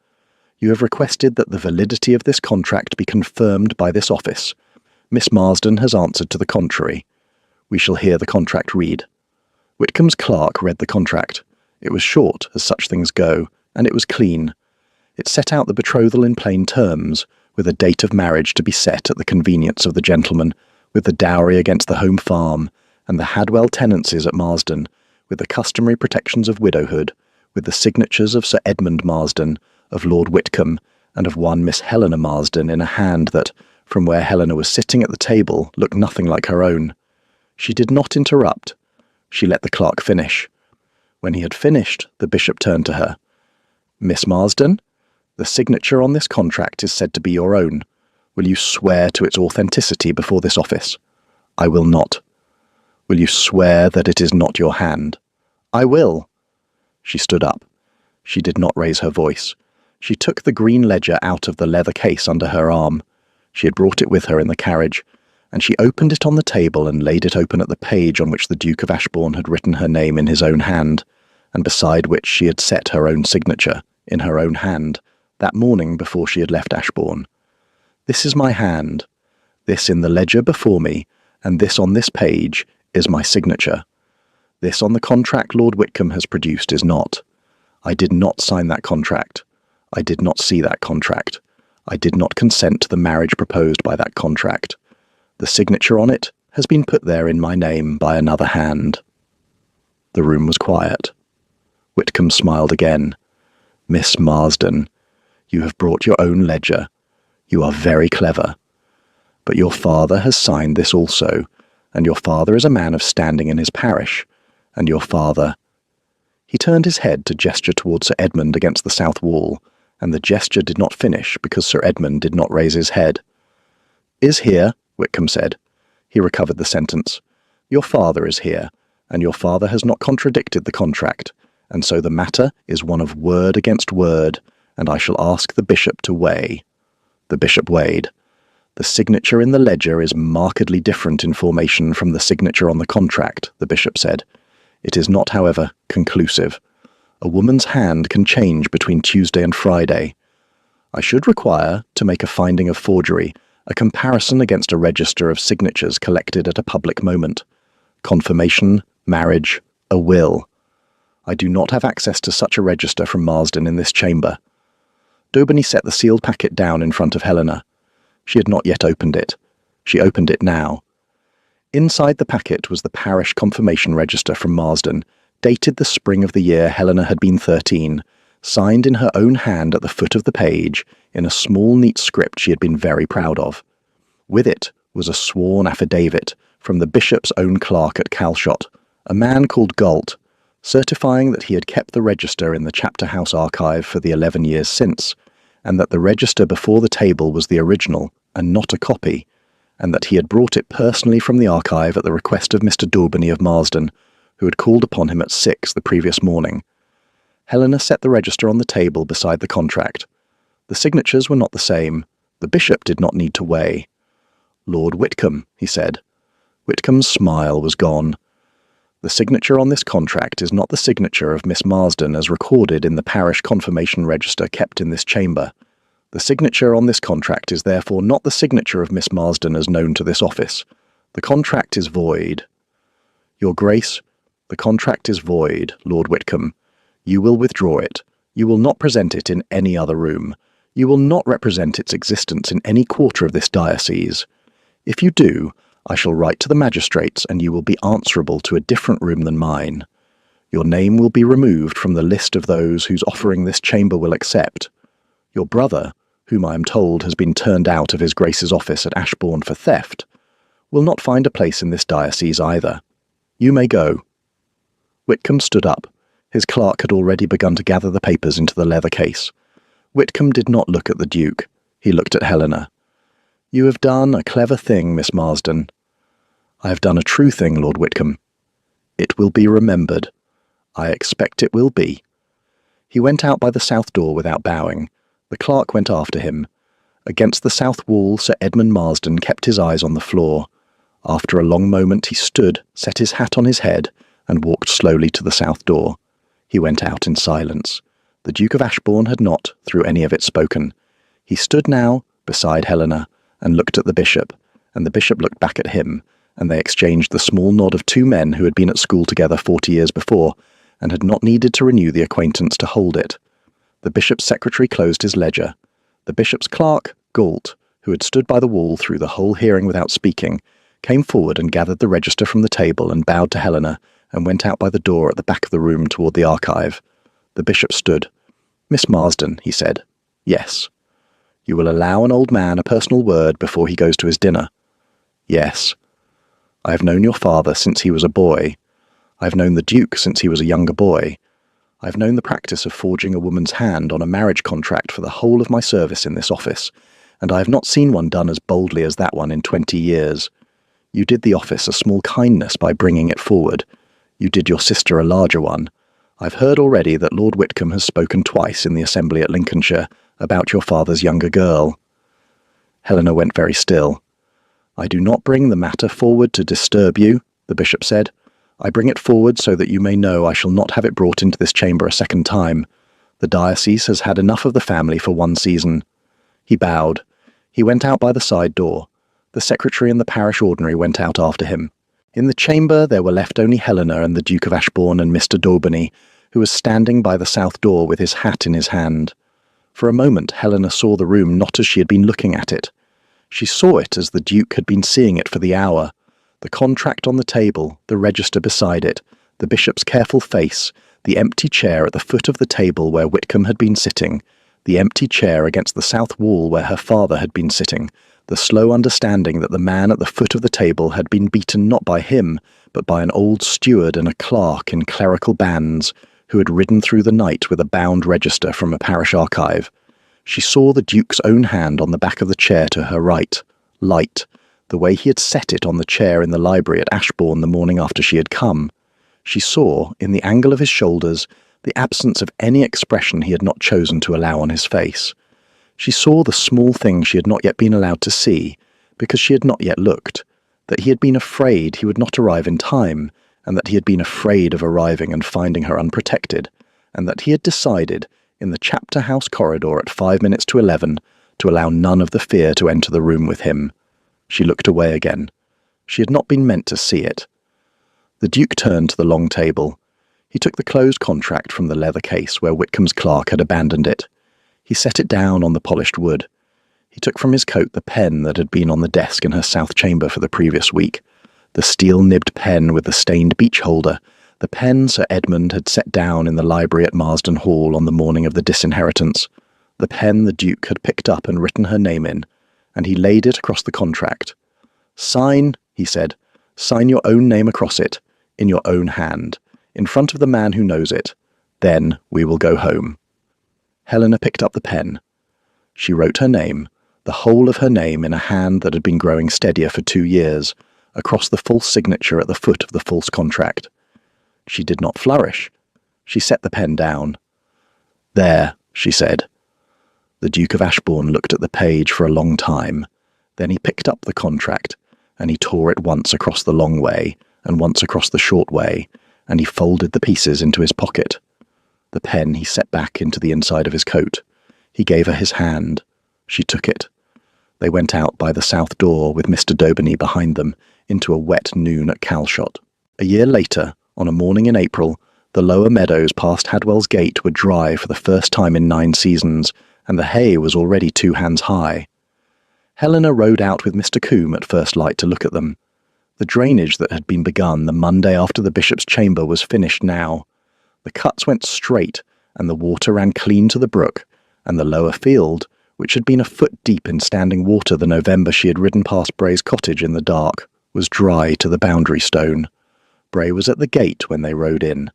You have requested that the validity of this contract be confirmed by this office. Miss Marsden has answered to the contrary. We shall hear the contract read." Whitcomb's clerk read the contract. It was short, as such things go, and it was clean. It set out the betrothal in plain terms, with a date of marriage to be set at the convenience of the gentleman, with the dowry against the home farm, and the Hadwell tenancies at Marsden, with the customary protections of widowhood, with the signatures of Sir Edmund Marsden, of Lord Whitcomb, and of one Miss Helena Marsden in a hand that, from where Helena was sitting at the table, looked nothing like her own. She did not interrupt. She let the clerk finish. When he had finished, the bishop turned to her. "Miss Marsden, the signature on this contract is said to be your own. Will you swear to its authenticity before this office?" "I will not." "Will you swear that it is not your hand?" "I will." She stood up. She did not raise her voice. She took the green ledger out of the leather case under her arm. She had brought it with her in the carriage, and she opened it on the table and laid it open at the page on which the Duke of Ashbourne had written her name in his own hand, and beside which she had set her own signature, in her own hand, that morning before she had left Ashbourne. "This is my hand. This in the ledger before me, and this on this page, is my signature. This on the contract Lord Whitcomb has produced is not. I did not sign that contract. I did not see that contract. I did not consent to the marriage proposed by that contract. The signature on it has been put there in my name by another hand." The room was quiet. Whitcomb smiled again. "Miss Marsden, you have brought your own ledger. You are very clever. But your father has signed this also, and your father is a man of standing in his parish, and your father—" He turned his head to gesture towards Sir Edmund against the south wall, and the gesture did not finish because Sir Edmund did not raise his head. "Is here," Whitcomb said. He recovered the sentence. "Your father is here, and your father has not contradicted the contract, and so the matter is one of word against word, and I shall ask the bishop to weigh." The bishop weighed. "The signature in the ledger is markedly different in formation from the signature on the contract," the bishop said. "It is not, however, conclusive. A woman's hand can change between Tuesday and Friday. I should require, to make a finding of forgery, a comparison against a register of signatures collected at a public moment. Confirmation, marriage, a will. I do not have access to such a register from Marsden in this chamber." Daubeny set the sealed packet down in front of Helena. She had not yet opened it. She opened it now. Inside the packet was the parish confirmation register from Marsden, dated the spring of the year Helena had been 13, signed in her own hand at the foot of the page, in a small neat script she had been very proud of. With it was a sworn affidavit from the bishop's own clerk at Calshot, a man called Galt, certifying that he had kept the register in the chapter house archive for the 11 years since, and that the register before the table was the original and not a copy, and that he had brought it personally from the archive at the request of Mr. Daubeny of Marsden, who had called upon him at 6 the previous morning. Helena set the register on the table beside the contract. The signatures were not the same. The bishop did not need to weigh. "Lord Whitcomb," he said. Whitcomb's smile was gone. "The signature on this contract is not the signature of Miss Marsden as recorded in the parish confirmation register kept in this chamber. The signature on this contract is therefore not the signature of Miss Marsden as known to this office. The contract is void." "Your Grace, the contract is void, Lord Whitcomb. You will withdraw it. You will not present it in any other room. You will not represent its existence in any quarter of this diocese. If you do, I shall write to the magistrates and you will be answerable to a different room than mine. Your name will be removed from the list of those whose offering this chamber will accept. Your brother, whom I am told has been turned out of his Grace's office at Ashbourne for theft, will not find a place in this diocese either. You may go." Whitcomb stood up. His clerk had already begun to gather the papers into the leather case. Whitcomb did not look at the Duke. He looked at Helena. "You have done a clever thing, Miss Marsden." "I have done a true thing, Lord Whitcomb." "It will be remembered." "I expect it will be." He went out by the south door without bowing. The clerk went after him. Against the south wall Sir Edmund Marsden kept his eyes on the floor. After a long moment he stood, set his hat on his head, and walked slowly to the south door. He went out in silence. The Duke of Ashbourne had not, through any of it, spoken. He stood now beside Helena and looked at the bishop, and the bishop looked back at him, and they exchanged the small nod of two men who had been at school together 40 years before, and had not needed to renew the acquaintance to hold it. The bishop's secretary closed his ledger. The bishop's clerk, Galt, who had stood by the wall through the whole hearing without speaking, came forward and gathered the register from the table and bowed to Helena and went out by the door at the back of the room toward the archive. The bishop stood. "Miss Marsden," he said. "Yes." "You will allow an old man a personal word before he goes to his dinner?" "Yes." "I have known your father since he was a boy. I have known the Duke since he was a younger boy. I have known the practice of forging a woman's hand on a marriage contract for the whole of my service in this office, and I have not seen one done as boldly as that one in 20 years. You did the office a small kindness by bringing it forward. You did your sister a larger one. I've heard already that Lord Whitcomb has spoken twice in the assembly at Lincolnshire about your father's younger girl." Helena went very still. "I do not bring the matter forward to disturb you," the bishop said. "I bring it forward so that you may know I shall not have it brought into this chamber a second time. The diocese has had enough of the family for one season." He bowed. He went out by the side door. The secretary and the parish ordinary went out after him. In the chamber there were left only Helena and the Duke of Ashbourne and Mr. Daubeny, who was standing by the south door with his hat in his hand. For a moment Helena saw the room not as she had been looking at it. She saw it as the Duke had been seeing it for the hour. The contract on the table, the register beside it, the bishop's careful face, the empty chair at the foot of the table where Whitcomb had been sitting, the empty chair against the south wall where her father had been sitting, the slow understanding that the man at the foot of the table had been beaten not by him, but by an old steward and a clerk in clerical bands, who had ridden through the night with a bound register from a parish archive. She saw the Duke's own hand on the back of the chair to her right, light, the way he had set it on the chair in the library at Ashbourne the morning after she had come. She saw, in the angle of his shoulders, the absence of any expression he had not chosen to allow on his face. She saw the small thing she had not yet been allowed to see, because she had not yet looked, that he had been afraid he would not arrive in time, and that he had been afraid of arriving and finding her unprotected, and that he had decided, in the chapter house corridor at 5 minutes to 11, to allow none of the fear to enter the room with him. She looked away again. She had not been meant to see it. The Duke turned to the long table. He took the closed contract from the leather case where Whitcomb's clerk had abandoned it. He set it down on the polished wood. He took from his coat the pen that had been on the desk in her south chamber for the previous week, the steel-nibbed pen with the stained beech holder, the pen Sir Edmund had set down in the library at Marsden Hall on the morning of the disinheritance, the pen the Duke had picked up and written her name in, and he laid it across the contract. "Sign," he said, "sign your own name across it, in your own hand, in front of the man who knows it. Then we will go home." Helena picked up the pen. She wrote her name, the whole of her name in a hand that had been growing steadier for 2 years, across the false signature at the foot of the false contract. She did not flourish. She set the pen down. "There," she said. The Duke of Ashbourne looked at the page for a long time. Then he picked up the contract, and he tore it once across the long way, and once across the short way, and he folded the pieces into his pocket. The pen he set back into the inside of his coat. He gave her his hand. She took it. They went out by the south door with Mr. Daubeny behind them into a wet noon at Calshot. A year later, on a morning in April, the lower meadows past Hadwell's gate were dry for the first time in 9 seasons, and the hay was already 2 hands high. Helena rode out with Mr. Combe at first light to look at them. The drainage that had been begun the Monday after the bishop's chamber was finished now. The cuts went straight, and the water ran clean to the brook, and the lower field, which had been a foot deep in standing water the November she had ridden past Bray's cottage in the dark, was dry to the boundary stone. Bray was at the gate when they rode in.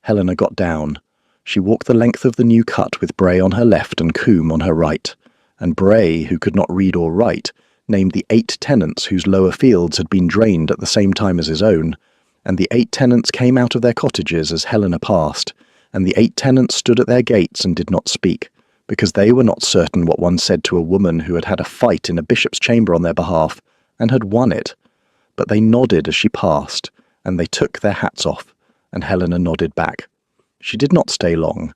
Helena got down. She walked the length of the new cut with Bray on her left and Combe on her right, and Bray, who could not read or write, named the 8 tenants whose lower fields had been drained at the same time as his own, and the 8 tenants came out of their cottages as Helena passed, and the 8 tenants stood at their gates and did not speak, because they were not certain what one said to a woman who had had a fight in a bishop's chamber on their behalf, and had won it. But they nodded as she passed, and they took their hats off, and Helena nodded back. She did not stay long.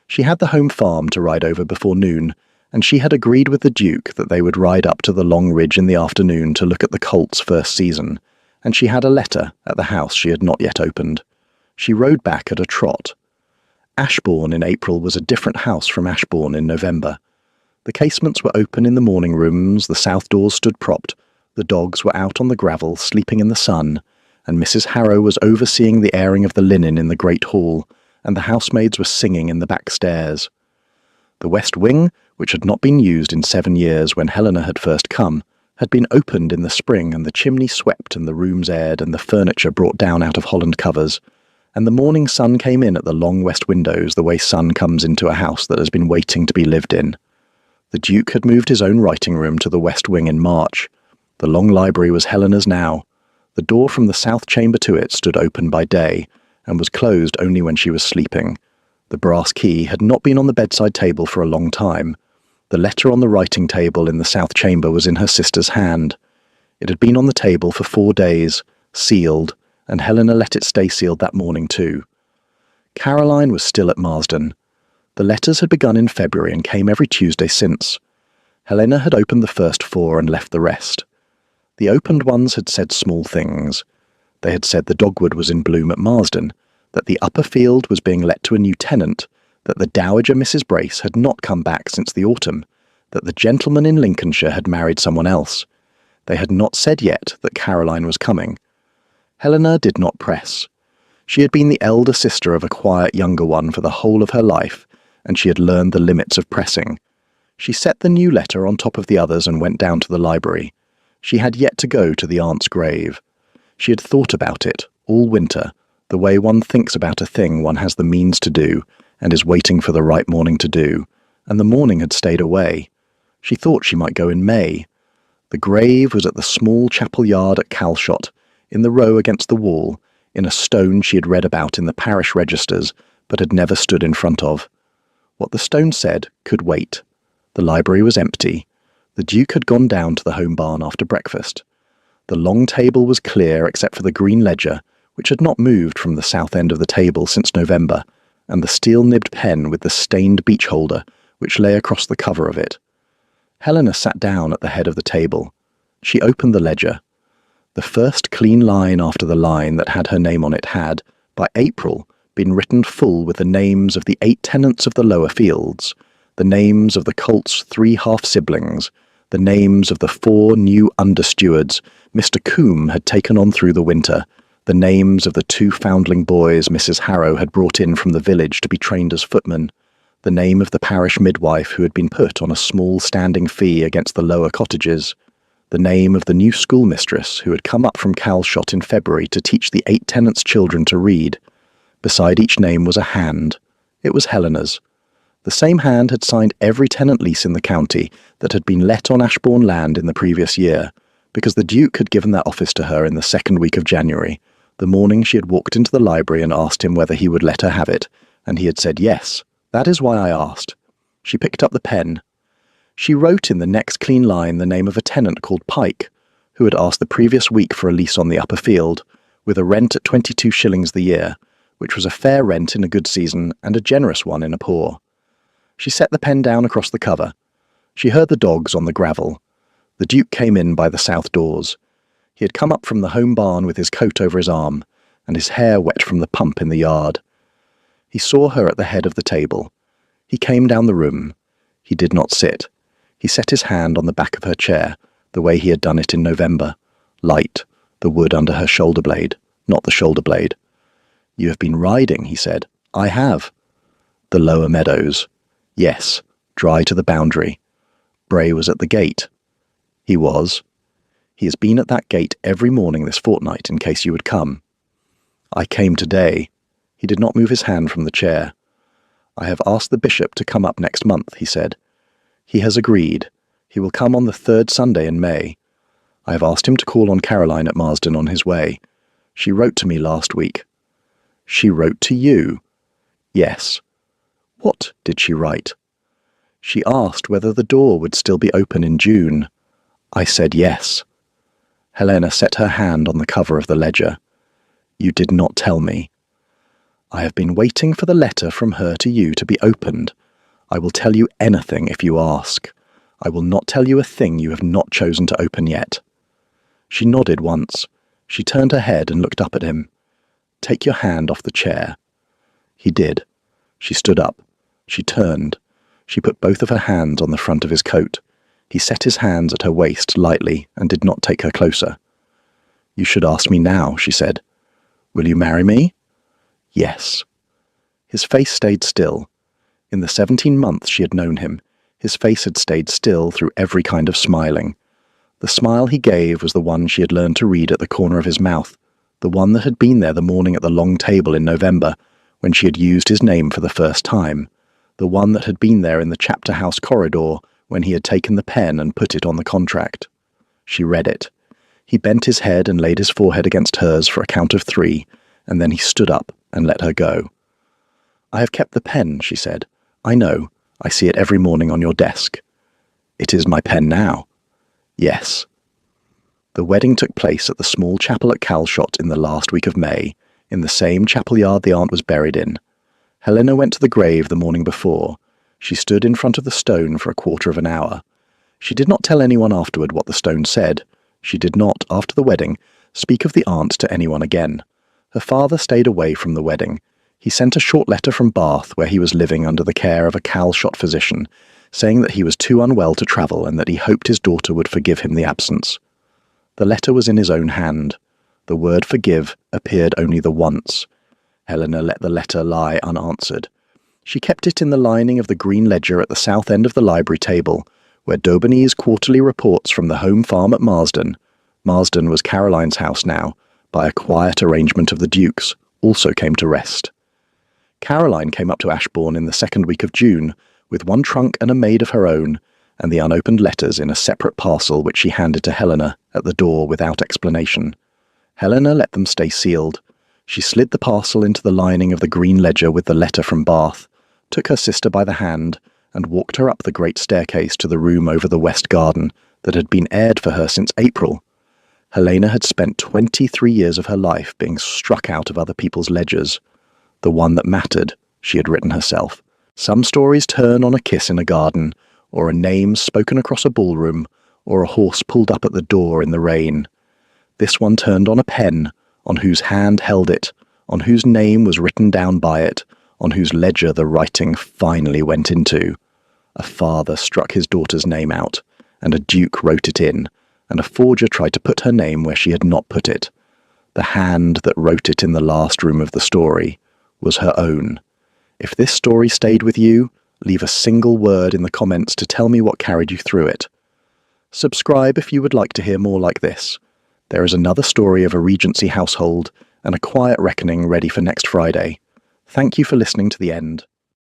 She had the home farm to ride over before noon, and she had agreed with the Duke that they would ride up to the Long Ridge in the afternoon to look at the colt's first season, and she had a letter at the house she had not yet opened. She rode back at a trot. Ashbourne in April was a different house from Ashbourne in November. The casements were open in the morning rooms, the south doors stood propped, the dogs were out on the gravel sleeping in the sun, and Mrs. Harrow was overseeing the airing of the linen in the great hall, and the housemaids were singing in the back stairs. The west wing, which had not been used in 7 years when Helena had first come, had been opened in the spring, and the chimney swept and the rooms aired and the furniture brought down out of holland covers, and the morning sun came in at the long west windows the way sun comes into a house that has been waiting to be lived in. The Duke had moved his own writing room to the west wing in March. The long library was Helena's now. The door from the south chamber to it stood open by day, and was closed only when she was sleeping. The brass key had not been on the bedside table for a long time. The letter on the writing table in the south chamber was in her sister's hand. It had been on the table for 4 days, sealed, and Helena let it stay sealed that morning too. Caroline was still at Marsden. The letters had begun in February and came every Tuesday since. Helena had opened the first 4 and left the rest. The opened ones had said small things. They had said the dogwood was in bloom at Marsden, that the upper field was being let to a new tenant, that the Dowager Mrs. Brace had not come back since the autumn, that the gentleman in Lincolnshire had married someone else. They had not said yet that Caroline was coming. Helena did not press. She had been the elder sister of a quiet younger one for the whole of her life, and she had learned the limits of pressing. She set the new letter on top of the others and went down to the library. She had yet to go to the aunt's grave. She had thought about it all winter, the way one thinks about a thing one has the means to do and is waiting for the right morning to do, and the morning had stayed away. She thought she might go in May. The grave was at the small chapel yard at Calshot, in the row against the wall, in a stone she had read about in the parish registers, but had never stood in front of. What the stone said could wait. The library was empty. The Duke had gone down to the home barn after breakfast. The long table was clear except for the green ledger, which had not moved from the south end of the table since November, and the steel-nibbed pen with the stained beech holder, which lay across the cover of it. Helena sat down at the head of the table. She opened the ledger. The first clean line after the line that had her name on it had, by April, been written full with the names of the 8 tenants of the lower fields, the names of the colt's 3 half-siblings, the names of the 4 new understewards Mr. Combe had taken on through the winter, the names of the 2 foundling boys Mrs. Harrow had brought in from the village to be trained as footmen, the name of the parish midwife who had been put on a small standing fee against the lower cottages, the name of the new schoolmistress who had come up from Calshot in February to teach the 8 tenants' children to read. Beside each name was a hand. It was Helena's. The same hand had signed every tenant lease in the county that had been let on Ashbourne land in the previous year, because the Duke had given that office to her in the 2nd week of January, the morning she had walked into the library and asked him whether he would let her have it, and he had said yes. That is why I asked. She picked up the pen. She wrote in the next clean line the name of a tenant called Pike, who had asked the previous week for a lease on the upper field, with a rent at 22 shillings the year, which was a fair rent in a good season and a generous one in a poor. She set the pen down across the cover. She heard the dogs on the gravel. The Duke came in by the south doors. He had come up from the home barn with his coat over his arm, and his hair wet from the pump in the yard. He saw her at the head of the table. He came down the room. He did not sit. He set his hand on the back of her chair, the way he had done it in November. Light, the wood under her shoulder blade, not the shoulder blade. "You have been riding," he said. "I have." "The lower meadows." "Yes, dry to the boundary." "Bray was at the gate." "He was." "He has been at that gate every morning this fortnight in case you would come." "I came today." He did not move his hand from the chair. "I have asked the bishop to come up next month," he said. "He has agreed. He will come on the 3rd Sunday in May. I have asked him to call on Caroline at Marsden on his way. She wrote to me last week." "She wrote to you?" "Yes." "What did she write?" "She asked whether the door would still be open in June." I said yes. Helena set her hand on the cover of the ledger. "You did not tell me." "I have been waiting for the letter from her to you to be opened. I will tell you anything if you ask. I will not tell you a thing you have not chosen to open yet." She nodded once. She turned her head and looked up at him. "Take your hand off the chair." He did. She stood up. She turned. She put both of her hands on the front of his coat. He set his hands at her waist lightly and did not take her closer. "You should ask me now," she said. "Will you marry me?" "Yes." His face stayed still. In the 17 months she had known him, his face had stayed still through every kind of smiling. The smile he gave was the one she had learned to read at the corner of his mouth, the one that had been there the morning at the long table in November, when she had used his name for the first time, the one that had been there in the chapter house corridor when he had taken the pen and put it on the contract. She read it. He bent his head and laid his forehead against hers for a count of 3, and then he stood up and let her go. "I have kept the pen," she said. "I know. I see it every morning on your desk." "It is my pen now." "Yes." The wedding took place at the small chapel at Calshot in the last week of May, in the same chapel yard the aunt was buried in. Helena went to the grave the morning before. She stood in front of the stone for a quarter of an hour. She did not tell anyone afterward what the stone said. She did not, after the wedding, speak of the aunt to anyone again. Her father stayed away from the wedding. He sent a short letter from Bath, where he was living under the care of a Calshot physician, saying that he was too unwell to travel and that he hoped his daughter would forgive him the absence. The letter was in his own hand. The word forgive appeared only the once. Helena let the letter lie unanswered. She kept it in the lining of the green ledger at the south end of the library table, where Daubeney's quarterly reports from the home farm at Marsden — Marsden was Caroline's house now, by a quiet arrangement of the Duke's — also came to rest. Caroline came up to Ashbourne in the 2nd week of June, with one trunk and a maid of her own, and the unopened letters in a separate parcel which she handed to Helena at the door without explanation. Helena let them stay sealed. She slid the parcel into the lining of the green ledger with the letter from Bath, took her sister by the hand, and walked her up the great staircase to the room over the west garden that had been aired for her since April. Helena had spent 23 years of her life being struck out of other people's ledgers. The one that mattered, she had written herself. Some stories turn on a kiss in a garden, or a name spoken across a ballroom, or a horse pulled up at the door in the rain. This one turned on a pen, on whose hand held it, on whose name was written down by it, on whose ledger the writing finally went into. A father struck his daughter's name out, and a duke wrote it in, and a forger tried to put her name where she had not put it. The hand that wrote it in the last room of the story was her own. If this story stayed with you, leave a single word in the comments to tell me what carried you through it. Subscribe if you would like to hear more like this. There is another story of a Regency household and a quiet reckoning ready for next Friday. Thank you for listening to the end.